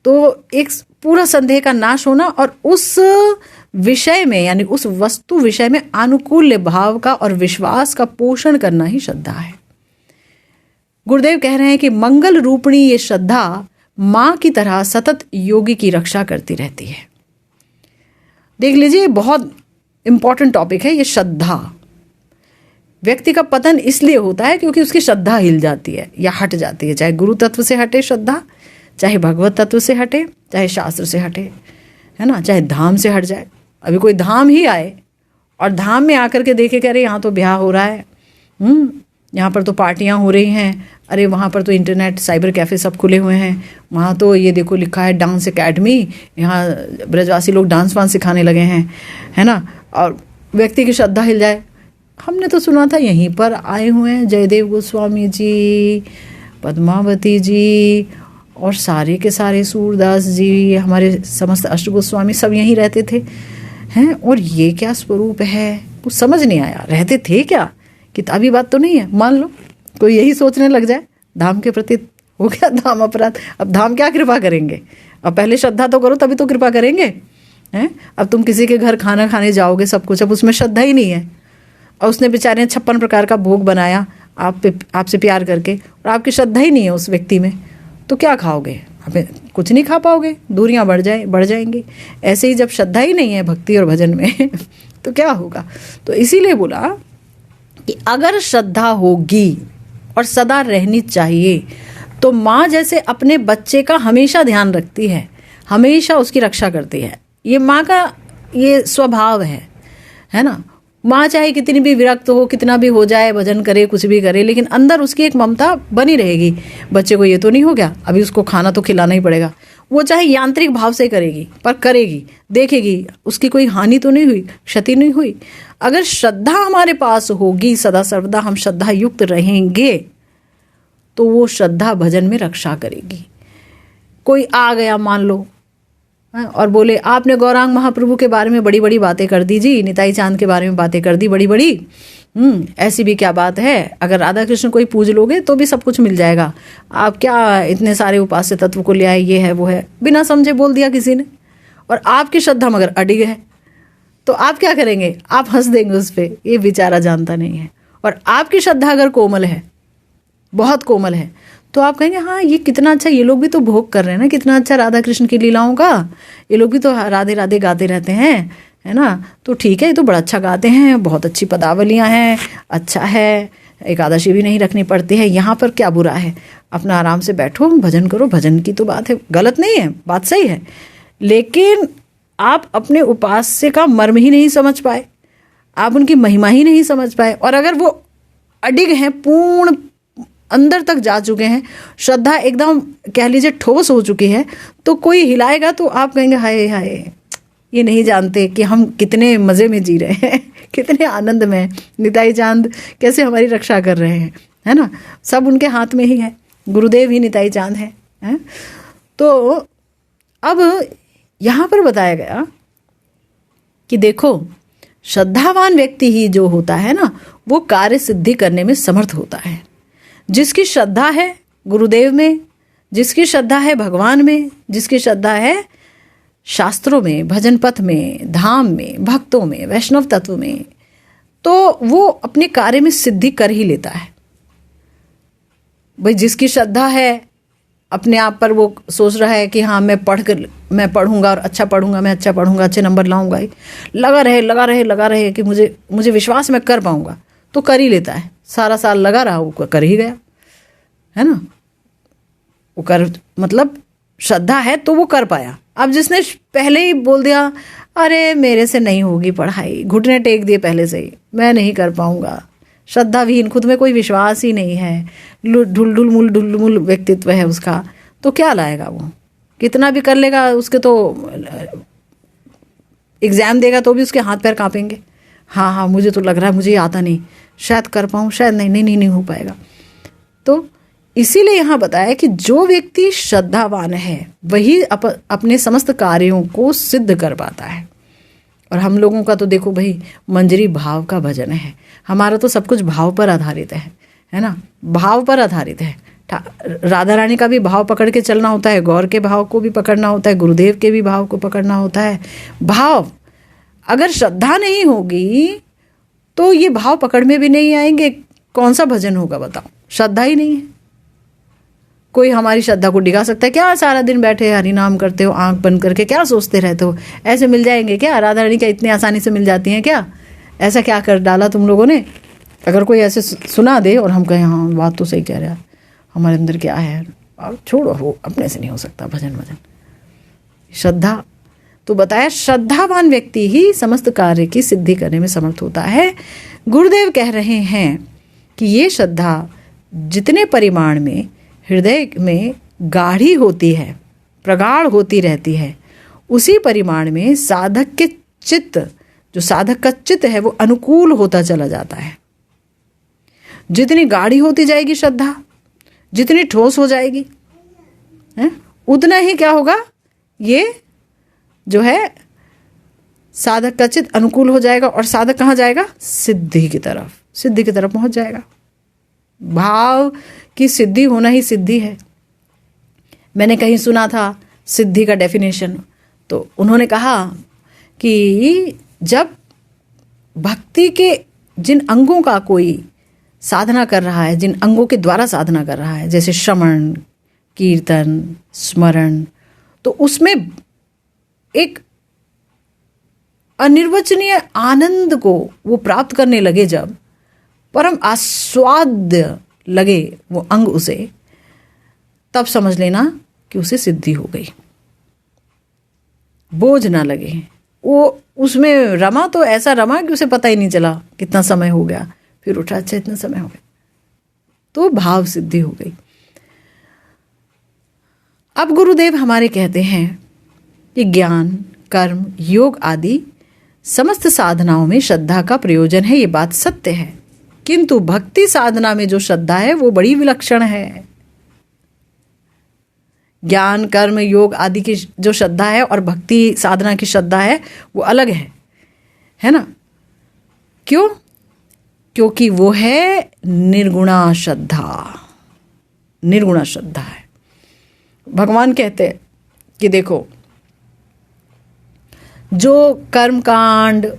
तो एक पूरा संदेह का नाश होना और उस विषय में यानी उस वस्तु विषय में अनुकूल भाव का और विश्वास का पोषण करना ही श्रद्धा है। गुरुदेव कह रहे हैं कि मंगल रूपणी ये श्रद्धा मां की तरह सतत योगी की रक्षा करती रहती है। देख लीजिए, बहुत इंपॉर्टेंट टॉपिक है ये श्रद्धा। व्यक्ति का पतन इसलिए होता है क्योंकि उसकी श्रद्धा हिल जाती है या हट जाती है, चाहे गुरु तत्व से हटे श्रद्धा, चाहे भगवत तत्व से हटे, चाहे शास्त्र से हटे, है ना, चाहे धाम से हट जाए। अभी कोई धाम ही आए और धाम में आकर के देखे कि अरे यहाँ तो ब्याह हो रहा है, यहाँ पर तो पार्टियाँ हो रही हैं, अरे वहाँ पर तो इंटरनेट साइबर कैफ़े सब खुले हुए हैं, वहाँ तो ये देखो लिखा है डांस एकेडमी, यहाँ ब्रजवासी लोग डांस वांस सिखाने लगे हैं, है ना। और व्यक्ति की श्रद्धा हिल जाए। हमने तो सुना था यहीं पर आए हुए हैं जयदेव गोस्वामी जी, पद्मावती जी और सारे के सारे सूरदास जी, हमारे समस्त अष्ट गोस्वामी सब यहीं रहते थे हैं। और ये क्या स्वरूप है, कुछ समझ नहीं आया, रहते थे क्या, किताबी बात तो नहीं है। मान लो कोई यही सोचने लग जाए, धाम के प्रति हो गया धाम अपराध, अब धाम क्या कृपा करेंगे, अब पहले श्रद्धा तो करो तभी तो कृपा करेंगे, हैं। अब तुम किसी के घर खाना खाने जाओगे सब कुछ, अब उसमें श्रद्धा ही नहीं है, और उसने बेचारे 56 प्रकार का भोग बनाया आपसे प्यार करके, और आपकी श्रद्धा ही नहीं है उस व्यक्ति में, तो क्या खाओगे, आप कुछ नहीं खा पाओगे, दूरियां बढ़ जाएंगी। ऐसे ही जब श्रद्धा ही नहीं है भक्ति और भजन में तो क्या होगा। तो इसीलिए बोला कि अगर श्रद्धा होगी और सदा रहनी चाहिए तो माँ जैसे अपने बच्चे का हमेशा ध्यान रखती है, हमेशा उसकी रक्षा करती है, ये माँ का ये स्वभाव है ना। माँ चाहे कितनी भी विरक्त हो, कितना भी हो जाए, भजन करे, कुछ भी करे, लेकिन अंदर उसकी एक ममता बनी रहेगी। बच्चे को ये तो नहीं हो गया, अभी उसको खाना तो खिलाना ही पड़ेगा। वो चाहे यांत्रिक भाव से करेगी, पर करेगी, देखेगी उसकी कोई हानि तो नहीं हुई, क्षति नहीं हुई। अगर श्रद्धा हमारे पास होगी, सदा सर्वदा हम श्रद्धा युक्त रहेंगे, तो वो श्रद्धा भजन में रक्षा करेगी। कोई आ गया मान लो और बोले आपने गौरांग महाप्रभु के बारे में बड़ी बड़ी बातें कर दी जी, निताई चांद के बारे में बातें कर दी बड़ी बड़ी, ऐसी भी क्या बात है, अगर राधा कृष्ण को ही पूज लोगे तो भी सब कुछ मिल जाएगा, आप क्या इतने सारे उपास्य तत्व को ले आए, ये है वो है, बिना समझे बोल दिया किसी ने। और आपकी श्रद्धा मगर अडिग है, तो आप क्या करेंगे, आप हंस देंगे उस पर, ये बेचारा जानता नहीं है। और आपकी श्रद्धा अगर कोमल है, बहुत कोमल है, तो आप कहेंगे हाँ ये कितना अच्छा, ये लोग भी तो भोग कर रहे हैं ना, कितना अच्छा राधा कृष्ण की लीलाओं का, ये लोग भी तो राधे राधे गाते रहते हैं, है ना, तो ठीक है, ये तो बड़ा अच्छा गाते हैं, बहुत अच्छी पदावलियाँ हैं, अच्छा है, एकादशी भी नहीं रखनी पड़ती है, यहाँ पर क्या बुरा है, अपना आराम से बैठो भजन करो, भजन की तो बात है, गलत नहीं है, बात सही है। लेकिन आप अपने उपास्य का मर्म ही नहीं समझ पाए, आप उनकी महिमा ही नहीं समझ पाए। और अगर वो अडिग हैं, पूर्ण अंदर तक जा चुके हैं, श्रद्धा एकदम कह लीजिए ठोस हो चुकी है, तो कोई हिलाएगा तो आप कहेंगे हाय हाय, ये नहीं जानते कि हम कितने मज़े में जी रहे हैं, कितने आनंद में, निताई चांद कैसे हमारी रक्षा कर रहे हैं, है ना, सब उनके हाथ में ही है, गुरुदेव ही निताई चांद है? तो अब यहाँ पर बताया गया कि देखो, श्रद्धावान व्यक्ति ही जो होता है ना, वो कार्य सिद्धि करने में समर्थ होता है। जिसकी श्रद्धा है गुरुदेव में, जिसकी श्रद्धा है भगवान में, जिसकी श्रद्धा है शास्त्रों में, भजन पथ में, धाम में, भक्तों में, वैष्णव तत्व में, तो वो अपने कार्य में सिद्धि कर ही लेता है। भाई जिसकी श्रद्धा है अपने आप पर, वो सोच रहा है कि हाँ मैं पढ़ूंगा और अच्छा पढ़ूंगा, मैं अच्छा पढ़ूंगा, अच्छे नंबर लाऊंगा, लगा रहे कि मुझे विश्वास मैं कर पाऊंगा, तो कर ही लेता है। सारा साल लगा रहा, वो कर ही गया, है ना। वो कर मतलब श्रद्धा है तो वो कर पाया। अब जिसने पहले ही बोल दिया अरे मेरे से नहीं होगी पढ़ाई, घुटने टेक दिए पहले से ही, मैं नहीं कर पाऊंगा, श्रद्धाविहीन, खुद में कोई विश्वास ही नहीं है, ढुलमुल व्यक्तित्व है उसका, तो क्या लाएगा वो? कितना भी कर लेगा, उसके तो एग्ज़ाम देगा तो भी उसके हाथ पैर कांपेंगे। हाँ मुझे तो लग रहा है, मुझे आता नहीं, शायद कर पाऊँ, शायद नहीं हो पाएगा। तो इसीलिए यहाँ बताया कि जो व्यक्ति श्रद्धावान है वही अपने समस्त कार्यों को सिद्ध कर पाता है। और हम लोगों का तो देखो भाई, मंजरी भाव का भजन है, हमारा तो सब कुछ भाव पर आधारित है ना, भाव पर आधारित है। राधा रानी का भी भाव पकड़ के चलना होता है, गौर के भाव को भी पकड़ना होता है, गुरुदेव के भी भाव को पकड़ना होता है। भाव अगर श्रद्धा नहीं होगी तो ये भाव पकड़ में भी नहीं आएंगे, कौन सा भजन होगा बताओ? श्रद्धा ही नहीं है। कोई हमारी श्रद्धा को डिगा सकता है क्या? सारा दिन बैठे हरि नाम करते हो आंख बंद करके, क्या सोचते रहते हो ऐसे मिल जाएंगे क्या? राधा रानी क्या इतनी आसानी से मिल जाती हैं क्या? ऐसा क्या कर डाला तुम लोगों ने? अगर कोई ऐसे सुना दे और हम कहें हाँ बात तो सही कह रहा है, हमारे अंदर क्या है, अब छोड़ो, वो अपने से नहीं हो सकता भजन। श्रद्धा तो बताया, श्रद्धावान व्यक्ति ही समस्त कार्य की सिद्धि करने में समर्थ होता है। गुरुदेव कह रहे हैं कि ये श्रद्धा जितने परिमाण में हृदय में गाढ़ी होती है, प्रगाढ़ होती रहती है, उसी परिमाण में साधक के चित्त, जो साधक का चित्त है, वो अनुकूल होता चला जाता है। जितनी गाढ़ी होती जाएगी श्रद्धा, जितनी ठोस हो जाएगी उतना ही क्या होगा, ये जो है साधक का चित्त अनुकूल हो जाएगा। और साधक कहाँ जाएगा? सिद्धि की तरफ पहुंच जाएगा। भाव की सिद्धि होना ही सिद्धि है। मैंने कहीं सुना था सिद्धि का डेफिनेशन, तो उन्होंने कहा कि जब भक्ति के जिन अंगों का कोई साधना कर रहा है, जिन अंगों के द्वारा साधना कर रहा है, जैसे श्रवण, कीर्तन, स्मरण, तो उसमें एक अनिर्वचनीय आनंद को वो प्राप्त करने लगे, जब परम आस्वाद्य लगे वो अंग उसे, तब समझ लेना कि उसे सिद्धि हो गई। बोझ ना लगे, वो उसमें रमा तो ऐसा रमा कि उसे पता ही नहीं चला कितना समय हो गया, फिर उठा, अच्छा इतना समय हो गया, तो भाव सिद्धि हो गई। अब गुरुदेव हमारे कहते हैं कि ज्ञान, कर्म, योग आदि समस्त साधनाओं में श्रद्धा का प्रयोजन है, ये बात सत्य है। किंतु भक्ति साधना में जो श्रद्धा है वो बड़ी विलक्षण है। ज्ञान, कर्म, योग आदि की जो श्रद्धा है और भक्ति साधना की श्रद्धा है वो अलग है ना। क्यों? क्योंकि वो है निर्गुणा श्रद्धा। निर्गुणा श्रद्धा है। भगवान कहते हैं कि देखो, जो कर्म कांड,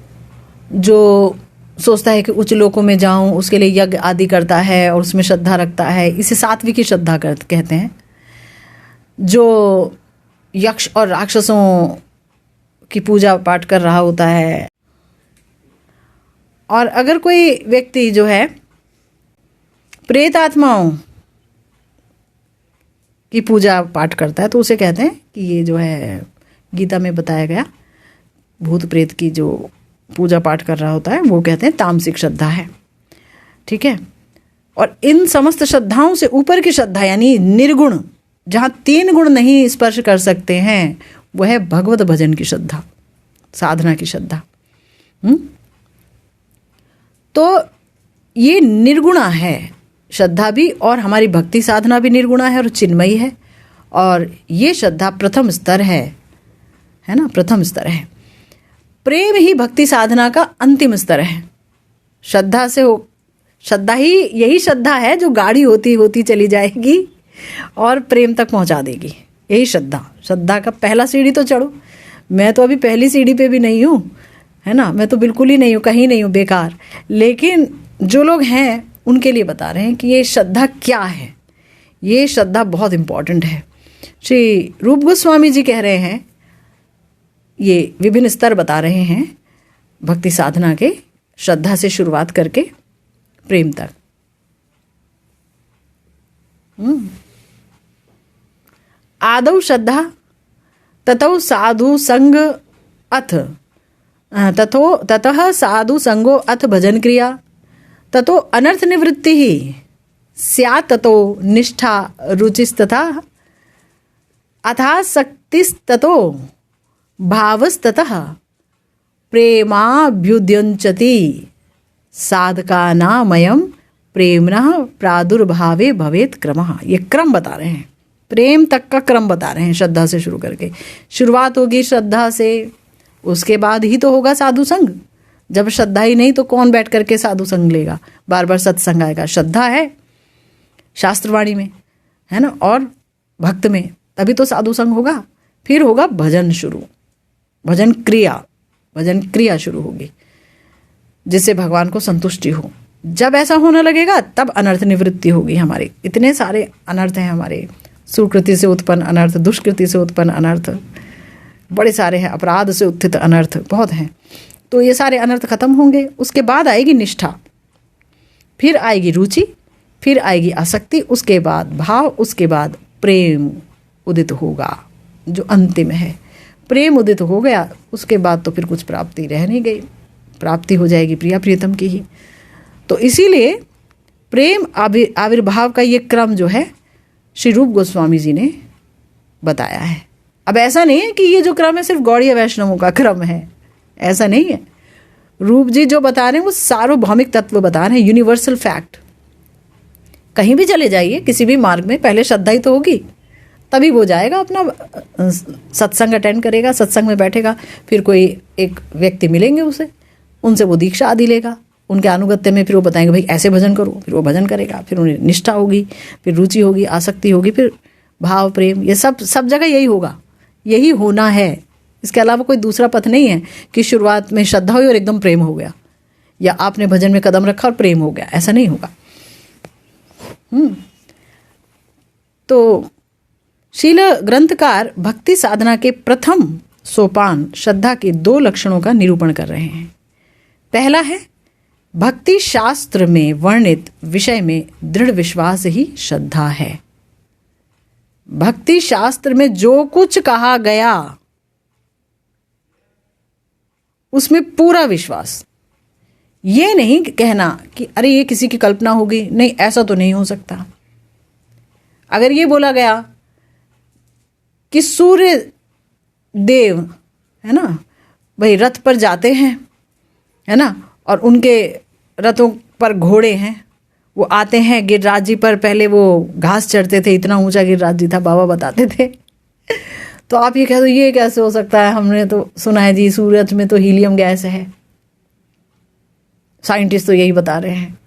जो सोचता है कि उच्च लोकों में जाऊं, उसके लिए यज्ञ आदि करता है और उसमें श्रद्धा रखता है, इसे सात्विकी श्रद्धा कहते हैं। जो यक्ष और राक्षसों की पूजा पाठ कर रहा होता है, और अगर कोई व्यक्ति जो है प्रेत आत्माओं की पूजा पाठ करता है, तो उसे कहते हैं कि ये जो है गीता में बताया गया भूत प्रेत की जो पूजा पाठ कर रहा होता है, वो कहते हैं तामसिक श्रद्धा है। ठीक है। और इन समस्त श्रद्धाओं से ऊपर की श्रद्धा यानी निर्गुण, जहाँ 3 गुण नहीं स्पर्श कर सकते हैं, वह है भगवत भजन की श्रद्धा, साधना की श्रद्धा। तो ये निर्गुणा है, श्रद्धा भी और हमारी भक्ति साधना भी निर्गुणा है और चिन्मयी है। और ये श्रद्धा प्रथम स्तर है ना, प्रथम स्तर है। प्रेम ही भक्ति साधना का अंतिम स्तर है। श्रद्धा से हो, श्रद्धा ही, यही श्रद्धा है जो गाड़ी होती होती चली जाएगी और प्रेम तक पहुंचा देगी। यही श्रद्धा का पहला सीढ़ी तो चढ़ो। मैं तो अभी पहली सीढ़ी पे भी नहीं हूँ, है ना, मैं तो बिल्कुल ही नहीं हूँ, कहीं नहीं हूँ, बेकार। लेकिन जो लोग हैं उनके लिए बता रहे हैं कि ये श्रद्धा क्या है। ये श्रद्धा बहुत इम्पॉर्टेंट है। श्री रूप गोस्वामी जी कह रहे हैं, ये विभिन्न स्तर बता रहे हैं भक्ति साधना के, श्रद्धा से शुरुआत करके प्रेम तक। आदौ श्रद्धा, ततो साधु संग अथ, ततः साधु संगो अथ भजन क्रिया, ततो अनर्थ निवृत्ति ही स्यात्, ततो निष्ठा रुचिस्तथा अथासक्तिस्ततो भावस्ततः प्रेमाभ्युद्यंचति साधकानामयं प्रेम्णः प्रादुर्भावे भवेत् क्रमः। ये क्रम बता रहे हैं, प्रेम तक का क्रम बता रहे हैं। श्रद्धा से शुरू करके शुरुआत होगी श्रद्धा से, उसके बाद ही तो होगा साधु संग। जब श्रद्धा ही नहीं तो कौन बैठ करके साधु संग लेगा, बार बार सत्संग आएगा। श्रद्धा है शास्त्रवाणी में, है ना, और भक्त में, तभी तो साधु संग होगा। फिर होगा भजन शुरू, भजन क्रिया शुरू होगी, जिससे भगवान को संतुष्टि हो। जब ऐसा होने लगेगा तब अनर्थ निवृत्ति होगी। हमारे इतने सारे अनर्थ हैं, हमारे सुकृति से उत्पन्न अनर्थ, दुष्कृति से उत्पन्न अनर्थ बड़े सारे हैं, अपराध से उत्थित अनर्थ बहुत हैं। तो ये सारे अनर्थ खत्म होंगे। उसके बाद आएगी निष्ठा, फिर आएगी रुचि, फिर आएगी आसक्ति, उसके बाद भाव, उसके बाद प्रेम उदित होगा, जो अंतिम है। प्रेम उदित हो गया, उसके बाद तो फिर कुछ प्राप्ति रह नहीं गई, प्राप्ति हो जाएगी प्रिया प्रियतम की ही। तो इसीलिए प्रेम आविर्भाव का ये क्रम जो है श्री रूप गोस्वामी जी ने बताया है। अब ऐसा नहीं है कि ये जो क्रम है सिर्फ गौड़ीय वैष्णवों का क्रम है, ऐसा नहीं है। रूप जी जो बता रहे हैं वो सार्वभौमिक तत्व बता रहे हैं, यूनिवर्सल फैक्ट। कहीं भी चले जाइए, किसी भी मार्ग में पहले श्रद्धा ही तो होगी, तभी वो जाएगा, अपना सत्संग अटेंड करेगा, सत्संग में बैठेगा, फिर कोई एक व्यक्ति मिलेंगे उनसे वो दीक्षा आदि लेगा, उनके अनुगत्य में फिर वो बताएंगे भाई ऐसे भजन करो, फिर वो भजन करेगा, फिर उन्हें निष्ठा होगी, फिर रुचि होगी, आसक्ति होगी, फिर भाव प्रेम, ये सब जगह यही होगा, यही होना है। इसके अलावा कोई दूसरा पथ नहीं है कि शुरुआत में श्रद्धा हुई और एकदम प्रेम हो गया, या आपने भजन में कदम रखा और प्रेम हो गया, ऐसा नहीं होगा। तो शील ग्रंथकार भक्ति साधना के प्रथम सोपान श्रद्धा के 2 लक्षणों का निरूपण कर रहे हैं। पहला है भक्ति शास्त्र में वर्णित विषय में दृढ़ विश्वास ही श्रद्धा है। भक्ति शास्त्र में जो कुछ कहा गया उसमें पूरा विश्वास, ये नहीं कहना कि अरे ये किसी की कल्पना होगी, नहीं ऐसा तो नहीं हो सकता। अगर ये बोला गया कि सूर्य देव, है ना, भाई रथ पर जाते हैं, है ना, और उनके रथों पर घोड़े हैं, वो आते हैं गिरिराज जी पर, पहले वो घास चढ़ते थे, इतना ऊंचा गिरिराज जी था, बाबा बताते थे। तो आप ये कह दो ये कैसे हो सकता है, हमने तो सुना है जी सूरज में तो हीलियम गैस है, साइंटिस्ट तो यही बता रहे हैं।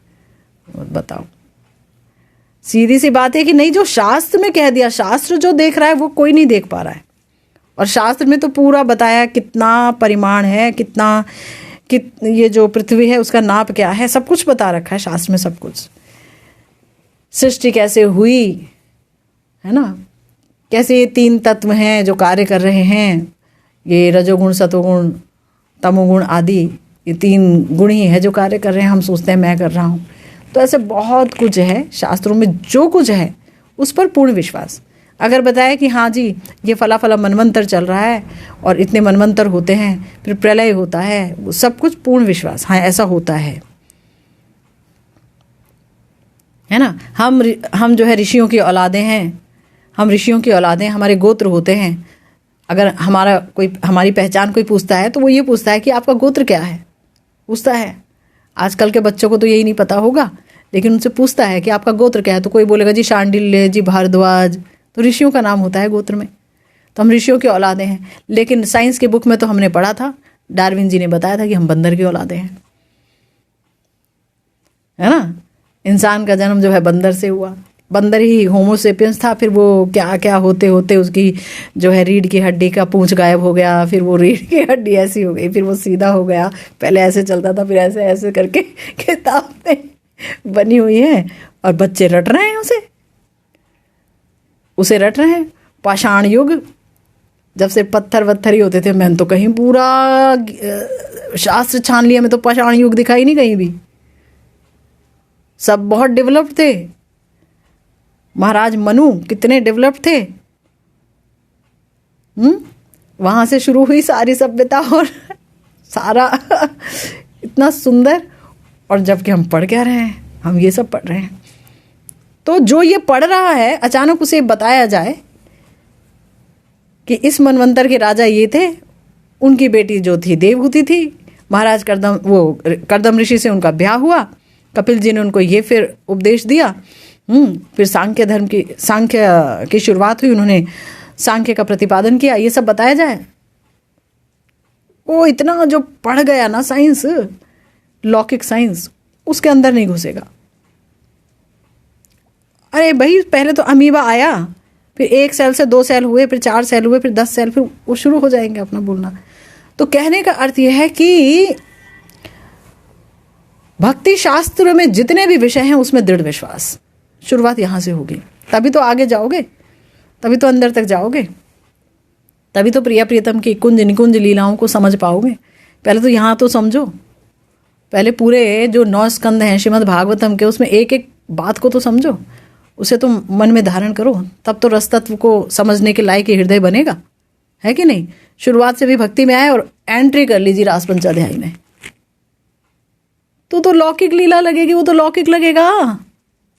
बताओ, सीधी सी बात है कि नहीं, जो शास्त्र में कह दिया, शास्त्र जो देख रहा है वो कोई नहीं देख पा रहा है, और शास्त्र में तो पूरा बताया कितना परिमाण है, कितना ये जो पृथ्वी है उसका नाप क्या है, सब कुछ बता रखा है शास्त्र में, सब कुछ। सृष्टि कैसे हुई, है ना, कैसे ये 3 तत्व हैं जो कार्य कर रहे हैं, ये रजोगुण सतोगुण तमोगुण आदि, ये 3 गुण ही है जो कार्य कर रहे हैं, हम सोचते हैं मैं कर रहा हूँ। तो ऐसे बहुत कुछ है शास्त्रों में, जो कुछ है उस पर पूर्ण विश्वास। अगर बताया कि हाँ जी ये फला फला मनवंतर चल रहा है और इतने मनवंतर होते हैं, फिर प्रलय होता है, सब कुछ पूर्ण विश्वास, हाँ ऐसा होता है ना। हम जो है ऋषियों की औलादें हैं, हम ऋषियों की औलादें, हमारे गोत्र होते हैं। अगर हमारी पहचान कोई पूछता है तो वो ये पूछता है कि आपका गोत्र क्या है, पूछता है। आजकल के बच्चों को तो यही नहीं पता होगा, लेकिन उनसे पूछता है कि आपका गोत्र क्या है, तो कोई बोलेगा जी शांडिल्य, जी भारद्वाज, तो ऋषियों का नाम होता है गोत्र में, तो हम ऋषियों के औलादे हैं। लेकिन साइंस के बुक में तो हमने पढ़ा था, डार्विन जी ने बताया था कि हम बंदर के औलादे हैं, है ना। इंसान का जन्म जो है बंदर से हुआ, बंदर ही होमोसेपियंस था, फिर वो क्या क्या होते होते उसकी जो है रीढ़ की हड्डी का पूंछ गायब हो गया, फिर वो रीढ़ की हड्डी ऐसी हो गई, फिर वो सीधा हो गया, पहले ऐसे चलता था फिर ऐसे ऐसे करके किताब में बनी हुई है, और बच्चे रट रहे हैं उसे रट रहे हैं। पाषाण युग, जब से पत्थर वत्थर ही होते थे, मैंने तो कहीं पूरा शास्त्र छान लिया, मैं तो पाषाण युग दिखाई नहीं कहीं भी, सब बहुत डेवलप्ड थे। महाराज मनु कितने डेवलप्ड थे, वहां से शुरू हुई सारी सभ्यता और सारा इतना सुंदर। और जबकि हम पढ़ क्या रहे हैं, हम ये सब पढ़ रहे हैं। तो जो ये पढ़ रहा है, अचानक उसे बताया जाए कि इस मनवंतर के राजा ये थे, उनकी बेटी जो थी देवहूति थी, महाराज कर्दम ऋषि से उनका ब्याह हुआ, कपिल जी ने उनको ये फिर उपदेश दिया, फिर सांख्य की शुरुआत हुई, उन्होंने सांख्य का प्रतिपादन किया, ये सब बताया जाए। वो इतना जो पढ़ गया ना साइंस, लौकिक साइंस, उसके अंदर नहीं घुसेगा। अरे भाई, पहले तो अमीबा आया, फिर 1 सेल से 2 सेल हुए, फिर 4 सेल हुए, फिर 10 सेल, फिर वो शुरू हो जाएंगे अपना बोलना। तो कहने का अर्थ यह है कि भक्ति शास्त्र में जितने भी विषय हैं उसमें दृढ़ विश्वास, शुरुआत यहाँ से होगी, तभी तो आगे जाओगे, तभी तो अंदर तक जाओगे, तभी तो प्रिया प्रियतम की कुंज निकुंज लीलाओं को समझ पाओगे। पहले तो यहाँ तो समझो, पहले पूरे जो 9 स्कंद हैं श्रीमद् भागवतम के, उसमें एक एक बात को तो समझो, उसे तो मन में धारण करो, तब तो रस तत्व को समझने के लायक हृदय बनेगा, है कि नहीं। शुरुआत से भी भक्ति में आए और एंट्री कर लीजिए रास पंचाध्याय में, तो लौकिक लीला लगेगी, वो तो लौकिक लगेगा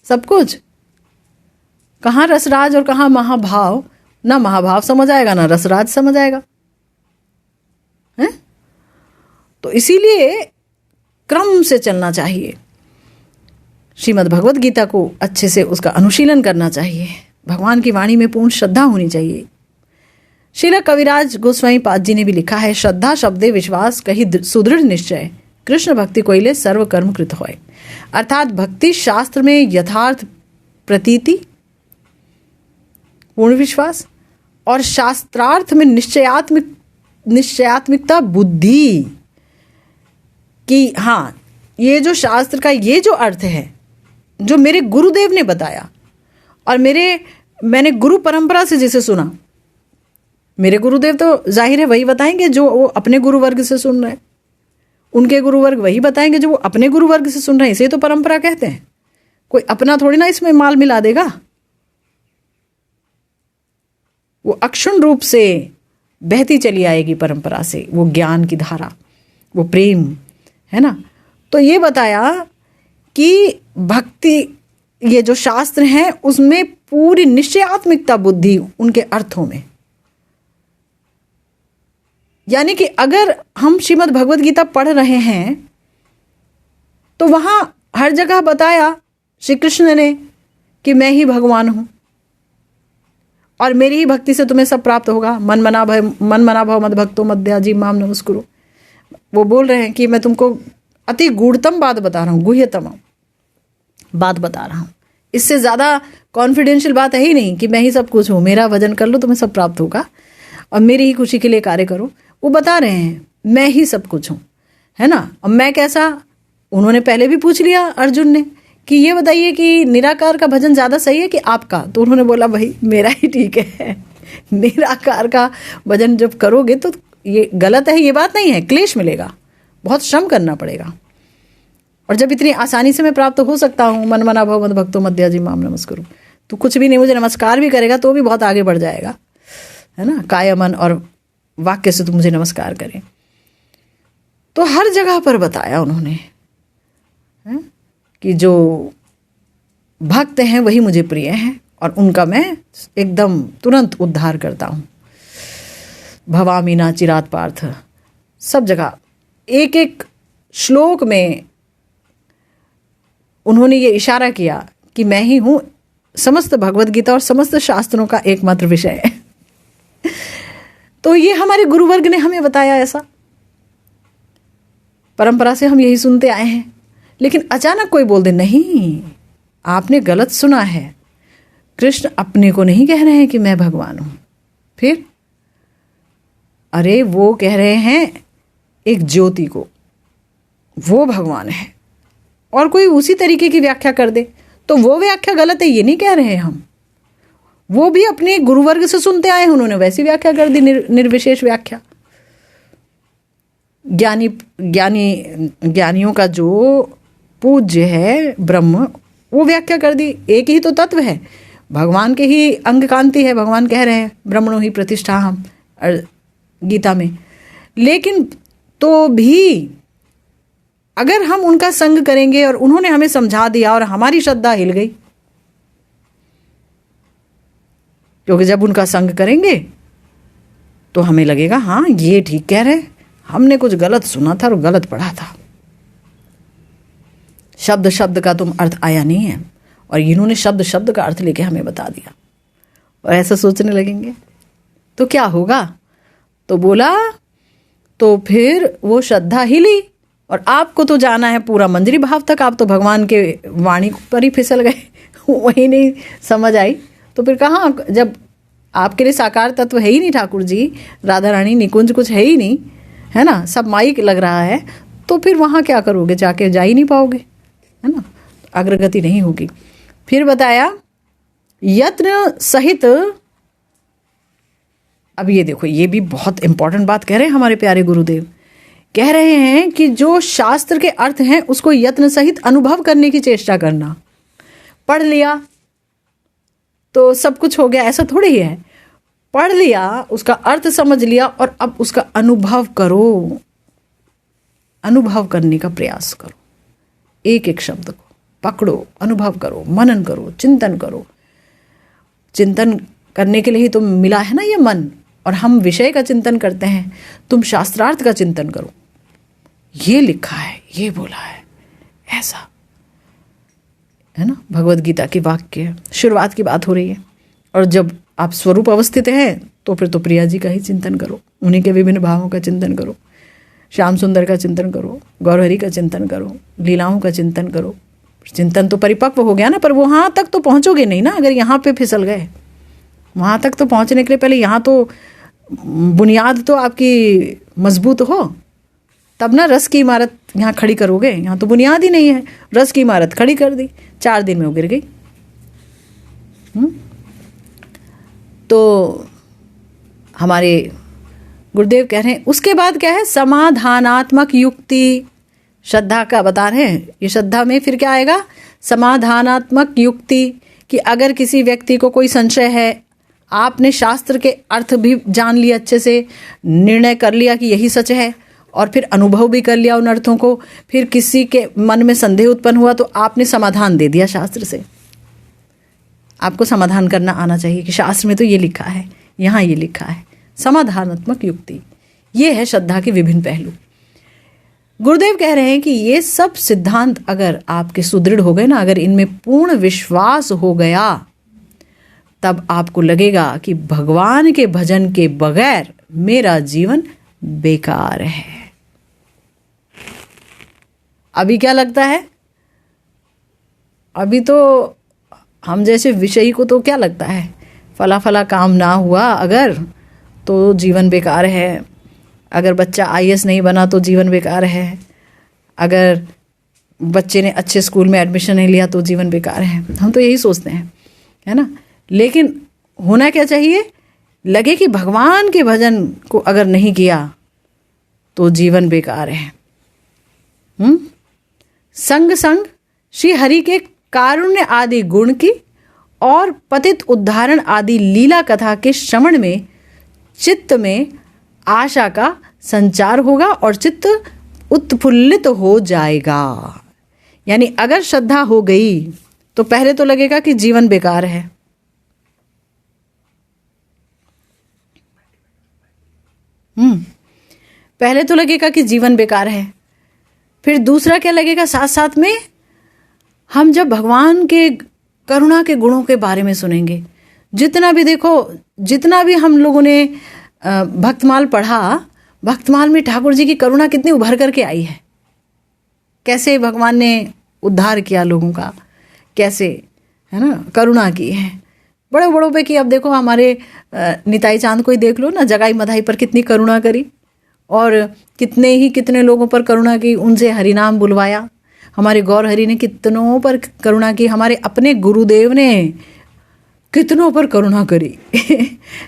सब कुछ। कहाँ रसराज और कहाँ महाभाव, ना महाभाव समझ आएगा ना रसराज समझ आएगा, है। तो इसीलिए क्रम से चलना चाहिए, श्रीमद् भगवत गीता को अच्छे से उसका अनुशीलन करना चाहिए, भगवान की वाणी में पूर्ण श्रद्धा होनी चाहिए। श्रील कविराज गोस्वामी पाद जी ने भी लिखा है, श्रद्धा शब्दे विश्वास कही सुदृढ़ निश्चय, कृष्ण भक्ति कोइले सर्व कर्म कृत होय। अर्थात भक्ति शास्त्र में यथार्थ प्रतीति, पूर्ण विश्वास, और शास्त्रार्थ में निश्चयात्मिकता बुद्धि कि हाँ, ये जो शास्त्र का ये जो अर्थ है, जो मेरे गुरुदेव ने बताया, और मैंने गुरु परंपरा से जिसे सुना, मेरे गुरुदेव तो जाहिर है वही बताएंगे जो वो अपने गुरु वर्ग से सुन रहे हैं, उनके गुरु वर्ग वही बताएंगे जो वो अपने गुरु वर्ग से सुन रहे हैं। इसे तो परंपरा कहते हैं, कोई अपना थोड़ी ना इसमें माल मिला देगा, वो अक्षुण रूप से बहती चली आएगी परंपरा से, वो ज्ञान की धारा, वो प्रेम, है ना। तो ये बताया कि भक्ति, ये जो शास्त्र हैं उसमें पूरी निश्चयात्मिकता बुद्धि उनके अर्थों में, यानी कि अगर हम श्रीमद् भगवत गीता पढ़ रहे हैं तो वहां हर जगह बताया श्री कृष्ण ने कि मैं ही भगवान हूं और मेरी ही भक्ति से तुम्हें सब प्राप्त होगा। मन मना भव मद भक्तो मद्याजी माम नमस्कुरु। वो बोल रहे हैं कि मैं तुमको अति गूढ़तम बात बता रहा हूँ, गुह्यतम बात बता रहा हूँ, इससे ज़्यादा कॉन्फिडेंशियल बात है ही नहीं कि मैं ही सब कुछ हूँ, मेरा भजन कर लो तुम्हें सब प्राप्त होगा और मेरी ही खुशी के लिए कार्य करो। वो बता रहे हैं मैं ही सब कुछ हूँ, है ना। अब मैं कैसा, उन्होंने पहले भी पूछ लिया अर्जुन ने कि ये बताइए कि निराकार का भजन ज़्यादा सही है कि आपका, तो उन्होंने बोला भाई मेरा ही ठीक है, निराकार का भजन जब करोगे तो ये गलत है, ये बात नहीं है, क्लेश मिलेगा, बहुत श्रम करना पड़ेगा। और जब इतनी आसानी से मैं प्राप्त हो सकता हूँ, मन मना भव मद भक्तो मद्याजी माम नमस्कुरु, तो कुछ भी नहीं, मुझे नमस्कार भी करेगा तो भी बहुत आगे बढ़ जाएगा, है ना। काय मन और वाक्य से तो मुझे नमस्कार करें। तो हर जगह पर बताया उन्होंने, है? कि जो भक्त हैं वही मुझे प्रिय हैं और उनका मैं एकदम तुरंत उद्धार करता हूँ। भवामी ना चिरात पार्थ, सब जगह एक एक श्लोक में उन्होंने ये इशारा किया कि मैं ही हूँ समस्त भगवत गीता और समस्त शास्त्रों का एकमात्र विषय है। तो ये हमारे गुरुवर्ग ने हमें बताया, ऐसा परंपरा से हम यही सुनते आए हैं। लेकिन अचानक कोई बोल दे नहीं, आपने गलत सुना है, कृष्ण अपने को नहीं कह रहे हैं कि मैं भगवान हूं। फिर अरे वो कह रहे हैं एक ज्योति को, वो भगवान है, और कोई उसी तरीके की व्याख्या कर दे तो वो व्याख्या गलत है, ये नहीं कह रहे हैं हम। वो भी अपने गुरुवर्ग से सुनते आए हैं, उन्होंने वैसी व्याख्या कर दी, निर्विशेष व्याख्या। ज्ञानियों का जो पूज्य है ब्रह्म, वो व्याख्या कर दी, एक ही तो तत्व है, भगवान के ही अंग कांति है, भगवान कह रहे हैं ब्रह्मणो ही प्रतिष्ठा हम गीता में। लेकिन तो भी अगर हम उनका संग करेंगे और उन्होंने हमें समझा दिया और हमारी श्रद्धा हिल गई, क्योंकि जब उनका संग करेंगे तो हमें लगेगा हाँ ये ठीक कह रहे हैं, हमने कुछ गलत सुना था और गलत पढ़ा था, शब्द शब्द का तुम अर्थ आया नहीं है, और इन्होंने शब्द शब्द का अर्थ लेके हमें बता दिया, और ऐसा सोचने लगेंगे तो क्या होगा। तो बोला तो फिर वो श्रद्धा हिली, और आपको तो जाना है पूरा मंजरी भाव तक, आप तो भगवान के वाणी पर ही फिसल गए, वही नहीं समझ आई। तो फिर कहाँ, जब आपके लिए साकार तत्व है ही नहीं ठाकुर जी, राधा रानी निकुंज कुछ है ही नहीं, है ना, सब माइक लग रहा है, तो फिर वहाँ क्या करोगे, जाके जा ही नहीं पाओगे, है ना, अग्रगति नहीं होगी। फिर बताया यत्न सहित, अब ये देखो, ये भी बहुत इंपॉर्टेंट बात कह रहे हैं हमारे प्यारे गुरुदेव, कह रहे हैं कि जो शास्त्र के अर्थ हैं उसको यत्न सहित अनुभव करने की चेष्टा करना। पढ़ लिया तो सब कुछ हो गया, ऐसा थोड़ी ही है। पढ़ लिया, उसका अर्थ समझ लिया, और अब उसका अनुभव करो, अनुभव करने का प्रयास करो, एक एक शब्द को पकड़ो, अनुभव करो, मनन करो, चिंतन करो। चिंतन करने के लिए ही तो मिला है ना ये मन, और हम विषय का चिंतन करते हैं, तुम शास्त्रार्थ का चिंतन करो, ये लिखा है, ये बोला है, ऐसा है ना। भगवत गीता की वाक्य शुरुआत की बात हो रही है, और जब आप स्वरूप अवस्थित हैं तो फिर तो प्रिया जी का ही चिंतन करो, उन्हीं के विभिन्न भावों का चिंतन करो, श्याम सुंदर का चिंतन करो, गौरहरि का चिंतन करो, लीलाओं का चिंतन करो। चिंतन तो परिपक्व हो गया ना, पर वहाँ तक तो पहुँचोगे नहीं ना अगर यहाँ पे फिसल गए। वहाँ तक तो पहुँचने के लिए पहले यहाँ तो बुनियाद तो आपकी मजबूत हो, तब ना रस की इमारत यहाँ खड़ी करोगे। यहाँ तो बुनियाद ही नहीं है, रस की इमारत खड़ी कर दी, 4 दिन में वो गिर गई। तो हमारे गुरुदेव कह रहे हैं उसके बाद क्या है, समाधानात्मक युक्ति। श्रद्धा का बता रहे हैं, ये श्रद्धा में फिर क्या आएगा, समाधानात्मक युक्ति, कि अगर किसी व्यक्ति को कोई संशय है, आपने शास्त्र के अर्थ भी जान लिया, अच्छे से निर्णय कर लिया कि यही सच है, और फिर अनुभव भी कर लिया उन अर्थों को, फिर किसी के मन में संदेह उत्पन्न हुआ तो आपने समाधान दे दिया शास्त्र से। आपको समाधान करना आना चाहिए कि शास्त्र में तो ये लिखा है, यहाँ ये लिखा है। समाधानात्मक युक्ति, ये है श्रद्धा के विभिन्न पहलू। गुरुदेव कह रहे हैं कि ये सब सिद्धांत अगर आपके सुदृढ़ हो गए ना, अगर इनमें पूर्ण विश्वास हो गया, तब आपको लगेगा कि भगवान के भजन के बगैर मेरा जीवन बेकार है। अभी क्या लगता है, अभी तो हम जैसे विषयी को तो क्या लगता है, फला फला काम ना हुआ अगर तो जीवन बेकार है, अगर बच्चा आईएएस नहीं बना तो जीवन बेकार है, अगर बच्चे ने अच्छे स्कूल में एडमिशन नहीं लिया तो जीवन बेकार है। हम तो यही सोचते हैं, है ना। लेकिन होना क्या चाहिए, लगे कि भगवान के भजन को अगर नहीं किया तो जीवन बेकार है। संग संग श्री हरि के कारुण्य आदि गुण की और पतित उद्धारण आदि लीला कथा के श्रवण में चित्त में आशा का संचार होगा और चित्त उत्फुल्लित हो जाएगा। यानी अगर श्रद्धा हो गई तो पहले तो लगेगा कि जीवन बेकार है, पहले तो लगेगा कि जीवन बेकार है, फिर दूसरा क्या लगेगा, साथ साथ में हम जब भगवान के करुणा के गुणों के बारे में सुनेंगे, जितना भी देखो, जितना भी हम लोगों ने भक्तमाल पढ़ा, भक्तमाल में ठाकुर जी की करुणा कितनी उभर करके आई है, कैसे भगवान ने उद्धार किया लोगों का, कैसे, है ना, करुणा की है बड़े बड़ों पे की। अब देखो हमारे निताई चांद को ही देख लो ना, जगाई मधाई पर कितनी करुणा करी और कितने लोगों पर करुणा की, उनसे हरिनाम बुलवाया। हमारे गौर हरि ने कितनों पर करुणा की, हमारे अपने गुरुदेव ने कितनों पर करुणा करी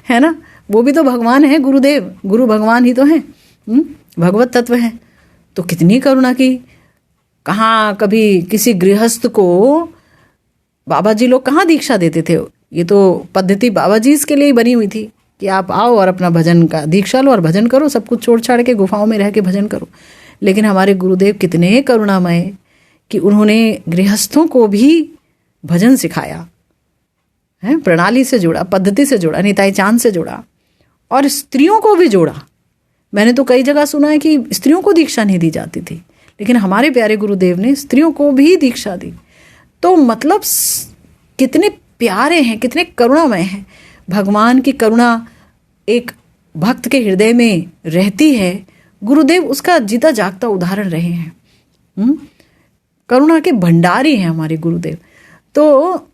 है ना, वो भी तो भगवान है, गुरुदेव, गुरु भगवान ही तो हैं, भगवत तत्व हैं, तो कितनी करुणा की। कहाँ कभी किसी गृहस्थ को बाबा जी लोग कहाँ दीक्षा देते थे, ये तो पद्धति बाबा जी इसके लिए ही बनी हुई थी कि आप आओ और अपना भजन का दीक्षा लो और भजन करो, सब कुछ छोड़ छाड़ के गुफाओं में रह के भजन करो। लेकिन हमारे गुरुदेव कितने करुणामय कि उन्होंने गृहस्थों को भी भजन सिखाया है, प्रणाली से जोड़ा, पद्धति से जोड़ा, निताई चांद से जोड़ा और स्त्रियों को भी जोड़ा। मैंने तो कई जगह सुना है कि स्त्रियों को दीक्षा नहीं दी जाती थी, लेकिन हमारे प्यारे गुरुदेव ने स्त्रियों को भी दीक्षा दी। तो मतलब कितने प्यारे हैं, कितने करुणामय हैं। भगवान की करुणा एक भक्त के हृदय में रहती है, गुरुदेव उसका जीता जागता उदाहरण रहे हैं। करुणा के भंडारी हैं हमारे गुरुदेव। तो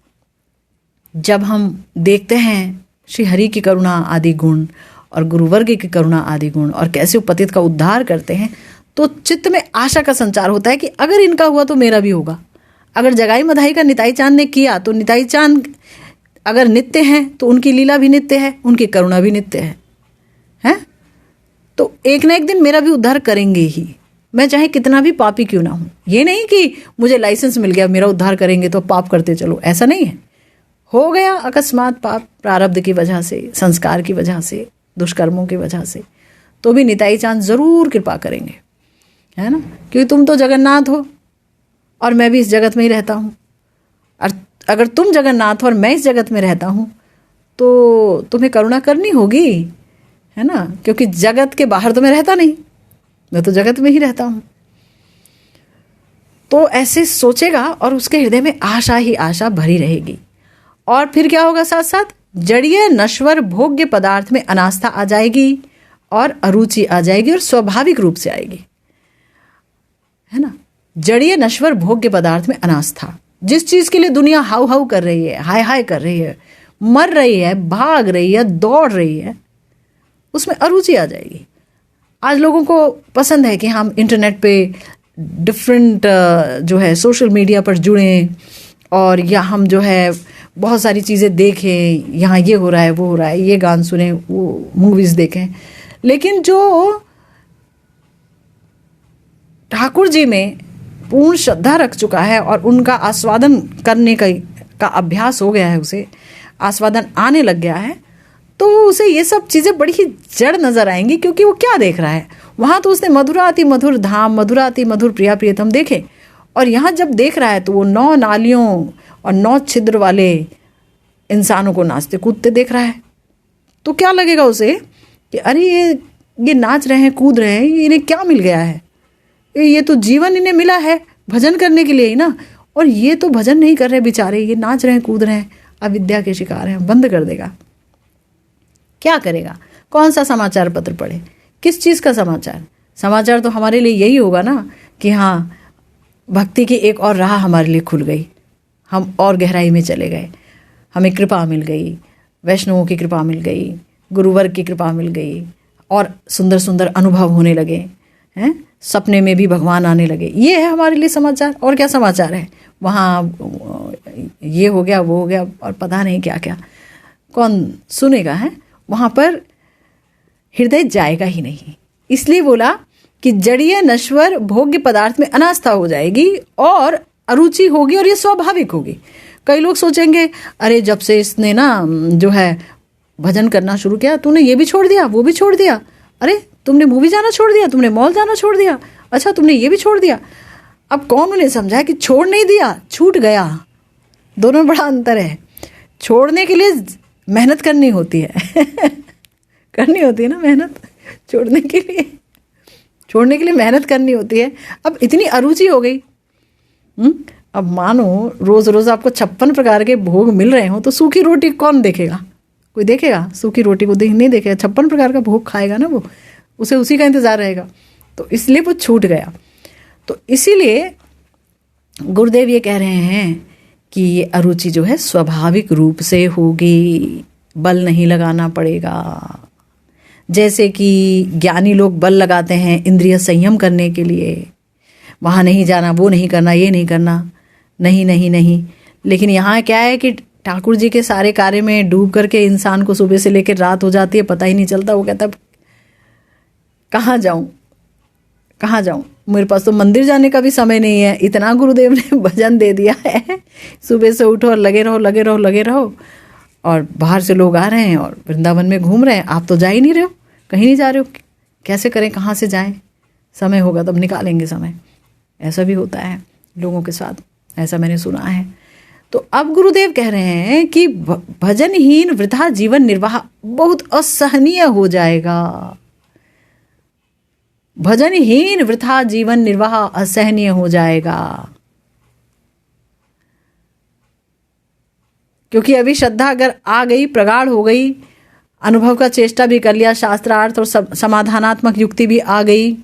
जब हम देखते हैं श्री हरि की करुणा आदि गुण और गुरुवर्ग की करुणा आदि गुण और कैसे वो पतित का उद्धार करते हैं, तो चित्त में आशा का संचार होता है कि अगर इनका हुआ तो मेरा भी होगा। अगर जगाई मधाई का निताई चांद ने किया तो निताई चांद अगर नित्य हैं तो उनकी लीला भी नित्य है, उनकी करुणा भी नित्य है? तो एक ना एक दिन मेरा भी उद्धार करेंगे ही, मैं चाहे कितना भी पापी क्यों ना हूं। ये नहीं कि मुझे लाइसेंस मिल गया मेरा उद्धार करेंगे तो पाप करते चलो, ऐसा नहीं है। हो गया अकस्मात पाप, प्रारब्ध की वजह से, संस्कार की वजह से, दुष्कर्मों की वजह से, तो भी निताई चांद जरूर कृपा करेंगे, है ना, क्योंकि तुम तो जगन्नाथ हो और मैं भी इस जगत में ही रहता हूँ। और अगर तुम जगन्नाथ हो और मैं इस जगत में रहता हूँ तो तुम्हें करुणा करनी होगी, है ना, क्योंकि जगत के बाहर तो मैं रहता नहीं, मैं तो जगत में ही रहता हूँ। तो ऐसे सोचेगा और उसके हृदय में आशा ही आशा भरी रहेगी। और फिर क्या होगा, साथ साथ जड़ीय नश्वर भोग्य पदार्थ में अनास्था आ जाएगी और अरुचि आ जाएगी और स्वाभाविक रूप से आएगी, है ना। जड़ीय नश्वर भोग्य पदार्थ में अनास्था, जिस चीज के लिए दुनिया हाउ हाउ कर रही है, हाय हाय कर रही है, मर रही है, भाग रही है, दौड़ रही है, उसमें अरुचि आ जाएगी। आज लोगों को पसंद है कि हम इंटरनेट पे डिफरेंट जो है सोशल मीडिया पर जुड़ें और या हम जो है बहुत सारी चीज़ें देखें, यहाँ ये हो रहा है, वो हो रहा है, ये गान सुने, वो मूवीज़ देखें। लेकिन जो ठाकुर जी में पूर्ण श्रद्धा रख चुका है और उनका आस्वादन करने का अभ्यास हो गया है, उसे आस्वादन आने लग गया है, तो उसे ये सब चीज़ें बड़ी ही जड़ नज़र आएंगी। क्योंकि वो क्या देख रहा है, वहाँ तो उसने मधुराति मधुर धाम, मधुराति मधुर प्रिया प्रियतम देखे, और यहाँ जब देख रहा है तो वो 9 नालियों और 9 छिद्र वाले इंसानों को नाचते कूदते देख रहा है। तो क्या लगेगा उसे कि अरे ये नाच रहे हैं, कूद रहे हैं, इन्हें क्या मिल गया है, ये तो जीवन इन्हें मिला है भजन करने के लिए ही ना, और ये तो भजन नहीं कर रहे बेचारे, ये नाच रहे हैं, कूद रहे हैं, अविद्या के शिकार हैं। बंद कर देगा, क्या करेगा, कौन सा समाचार पत्र पढ़े, किस चीज़ का समाचार। समाचार तो हमारे लिए यही होगा ना कि हाँ, भक्ति की एक और राह हमारे लिए खुल गई, हम और गहराई में चले गए, हमें कृपा मिल गई, वैष्णवों की कृपा मिल गई, गुरुवर्ग की कृपा मिल गई, और सुंदर सुंदर अनुभव होने लगे हैं, सपने में भी भगवान आने लगे। ये है हमारे लिए समाचार। और क्या समाचार है, वहाँ ये हो गया, वो हो गया, और पता नहीं क्या क्या, कौन सुनेगा है, वहाँ पर हृदय जाएगा ही नहीं। इसलिए बोला कि जड़ीय नश्वर भोग्य पदार्थ में अनास्था हो जाएगी और अरुचि होगी, और ये स्वाभाविक होगी। कई लोग सोचेंगे अरे जब से इसने ना जो है भजन करना शुरू किया, तूने ये भी छोड़ दिया, वो भी छोड़ दिया, अरे तुमने मूवी जाना छोड़ दिया, तुमने मॉल जाना छोड़ दिया, अच्छा तुमने ये भी छोड़ दिया। अब कौन उन्हें समझाया कि छोड़ नहीं दिया, छूट गया। दोनों में बड़ा अंतर है। छोड़ने के लिए मेहनत करनी होती है करनी होती है ना मेहनत, छोड़ने के लिए मेहनत करनी होती है। अब इतनी अरुचि हो गई, अब मानो रोज रोज आपको 56 प्रकार के भोग मिल रहे हो तो सूखी रोटी कौन देखेगा? कोई देखेगा? सूखी रोटी को नहीं देखेगा। 56 प्रकार का भोग खाएगा ना वो, उसे उसी का इंतजार रहेगा। तो इसलिए वो छूट गया। तो इसीलिए गुरुदेव ये कह रहे हैं कि ये अरुचि जो है स्वाभाविक रूप से होगी, बल नहीं लगाना पड़ेगा। जैसे कि ज्ञानी लोग बल लगाते हैं इंद्रिय संयम करने के लिए, वहाँ नहीं जाना, वो नहीं करना, ये नहीं करना, नहीं नहीं नहीं। लेकिन यहाँ क्या है कि ठाकुर जी के सारे कार्य में डूब करके इंसान को सुबह से लेकर रात हो जाती है, पता ही नहीं चलता। वो कहता कहाँ जाऊँ, कहाँ जाऊँ, मेरे पास तो मंदिर जाने का भी समय नहीं है। इतना गुरुदेव ने भजन दे दिया है, सुबह से उठो और लगे रहो लगे रहो लगे रहो। और बाहर से लोग आ रहे हैं और वृंदावन में घूम रहे हैं, आप तो जा ही नहीं रहे हो, कहीं नहीं जा रहे हो। कैसे करें, कहाँ से जाएं? समय होगा तब निकालेंगे समय। ऐसा भी होता है लोगों के साथ, ऐसा मैंने सुना है। तो अब गुरुदेव कह रहे हैं कि भजनहीन वृथा जीवन निर्वाह बहुत असहनीय हो जाएगा। भजनहीन वृथा जीवन निर्वाह असहनीय हो जाएगा, क्योंकि अभी श्रद्धा अगर आ गई, प्रगाढ़ हो गई, अनुभव का चेष्टा भी कर लिया, शास्त्रार्थ और समाधानात्मक युक्ति भी आ गई,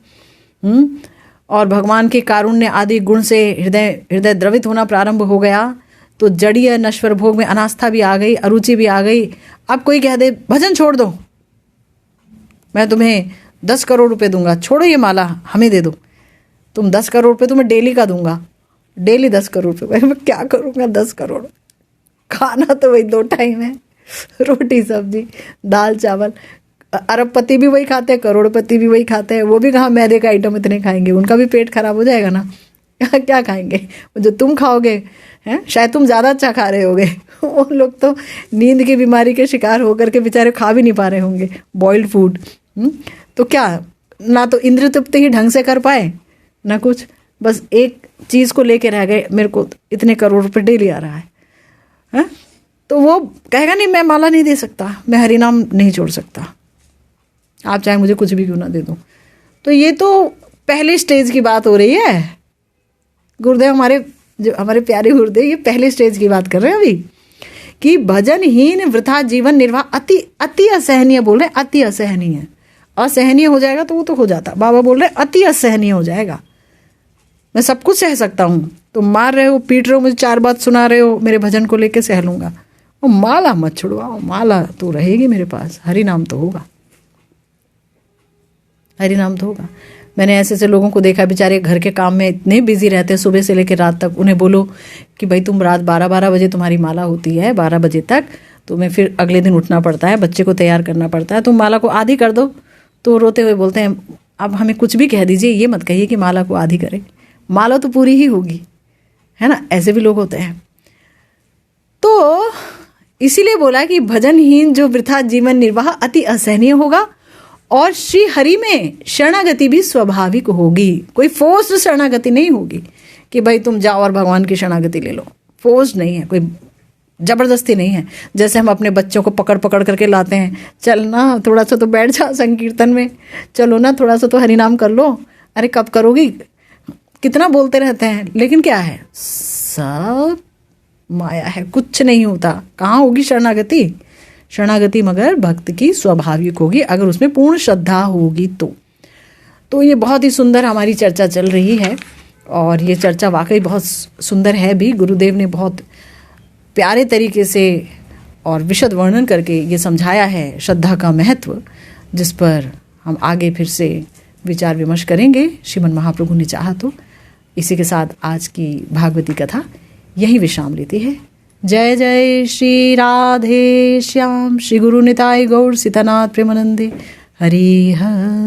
और भगवान के कारुण्य आदि गुण से हृदय द्रवित होना प्रारंभ हो गया, तो जड़ीय नश्वर भोग में अनास्था भी आ गई, अरुचि भी आ गई। अब कोई कह दे भजन छोड़ दो, मैं तुम्हें 10 करोड़ रुपए दूंगा, छोड़ो ये माला, हमें दे दो, तुम 10 करोड़ रुपए तुम्हें डेली का दूंगा, डेली 10 करोड़ रुपए। मैं क्या करूँगा 10 करोड़? खाना तो वही 2 टाइम है, रोटी सब्जी दाल चावल। अरबपति भी वही खाते हैं, करोड़पति भी वही खाते हैं। वो भी कहाँ मैदे का आइटम इतने खाएंगे, उनका भी पेट खराब हो जाएगा ना। क्या खाएंगे? जो तुम खाओगे हैं, शायद तुम ज़्यादा अच्छा खा रहे होगे। वो लोग तो नींद की बीमारी के शिकार होकर के बेचारे खा भी नहीं पा रहे होंगे बॉइल्ड फूड। तो क्या, ना तो इंद्रिय तृप्ति ही ढंग से कर पाए ना कुछ, बस एक चीज़ को लेके रह गए, मेरे को इतने करोड़ रुपये डेली आ रहा है। तो वो कहेगा नहीं, मैं माला नहीं दे सकता, मैं हरिनाम नहीं छोड़ सकता, आप चाहे मुझे कुछ भी क्यों ना दे दो। तो ये तो पहले स्टेज की बात हो रही है। गुरुदेव हमारे प्यारे गुरुदेव ये पहले स्टेज की बात कर रहे हैं अभी, कि भजनहीन वृथा जीवन निर्वाह अति असहनीय बोल रहे हैं, अति असहनीय। असहनीय हो जाएगा तो वो तो हो जाता, बाबा बोल रहे हैं अति असहनीय हो जाएगा। मैं सब कुछ सह सकता हूँ, तुम मार रहे हो, पीट रहे हो, मुझे 4 बात सुना रहे हो, मेरे भजन को लेके सह लूँगा। वो माला मत छुड़वाओ, माला तो रहेगी मेरे पास, हरि नाम तो होगा, हरि नाम तो होगा। मैंने ऐसे लोगों को देखा, बेचारे घर के काम में इतने बिजी रहते हैं सुबह से लेकर रात तक। उन्हें बोलो कि भाई तुम रात 12 बजे तुम्हारी माला होती है, 12 बजे तक तुम्हें फिर अगले दिन उठना पड़ता है, बच्चे को तैयार करना पड़ता है, तुम माला को आधी कर दो। तो रोते हुए बोलते हैं अब हमें कुछ भी कह दीजिए, ये मत कहिए कि माला को आधी करें, माला तो पूरी ही होगी, है ना। ऐसे भी लोग होते हैं। तो इसीलिए बोला कि भजनहीन जो वृथा जीवन निर्वाह अति असहनीय होगा, और श्री हरि में शरणागति भी स्वाभाविक होगी। कोई फोर्स्ड शरणागति नहीं होगी कि भाई तुम जाओ और भगवान की शरणागति ले लो, फोर्स्ड नहीं है, कोई जबरदस्ती नहीं है। जैसे हम अपने बच्चों को पकड़ पकड़ करके लाते हैं, चल ना थोड़ा सा तो बैठ जा संकीर्तन में, चलो ना थोड़ा सा तो हरिनाम कर लो, अरे कब करोगी, कितना बोलते रहते हैं। लेकिन क्या है, सब माया है, कुछ नहीं होता। कहाँ होगी शरणागति? शरणागति मगर भक्त की स्वाभाविक होगी, अगर उसमें पूर्ण श्रद्धा होगी तो ये बहुत ही सुंदर हमारी चर्चा चल रही है, और ये चर्चा वाकई बहुत सुंदर है भी। गुरुदेव ने बहुत प्यारे तरीके से और विशद वर्णन करके ये समझाया है श्रद्धा का महत्व, जिस पर हम आगे फिर से विचार विमर्श करेंगे श्रीमन महाप्रभु ने चाहा तो। इसी के साथ आज की भागवती कथा यही विश्राम लेती है। जय जय श्री राधे श्याम, श्री गुरु निताई गौर सीतानाथ प्रेमानंदे, हरि हर।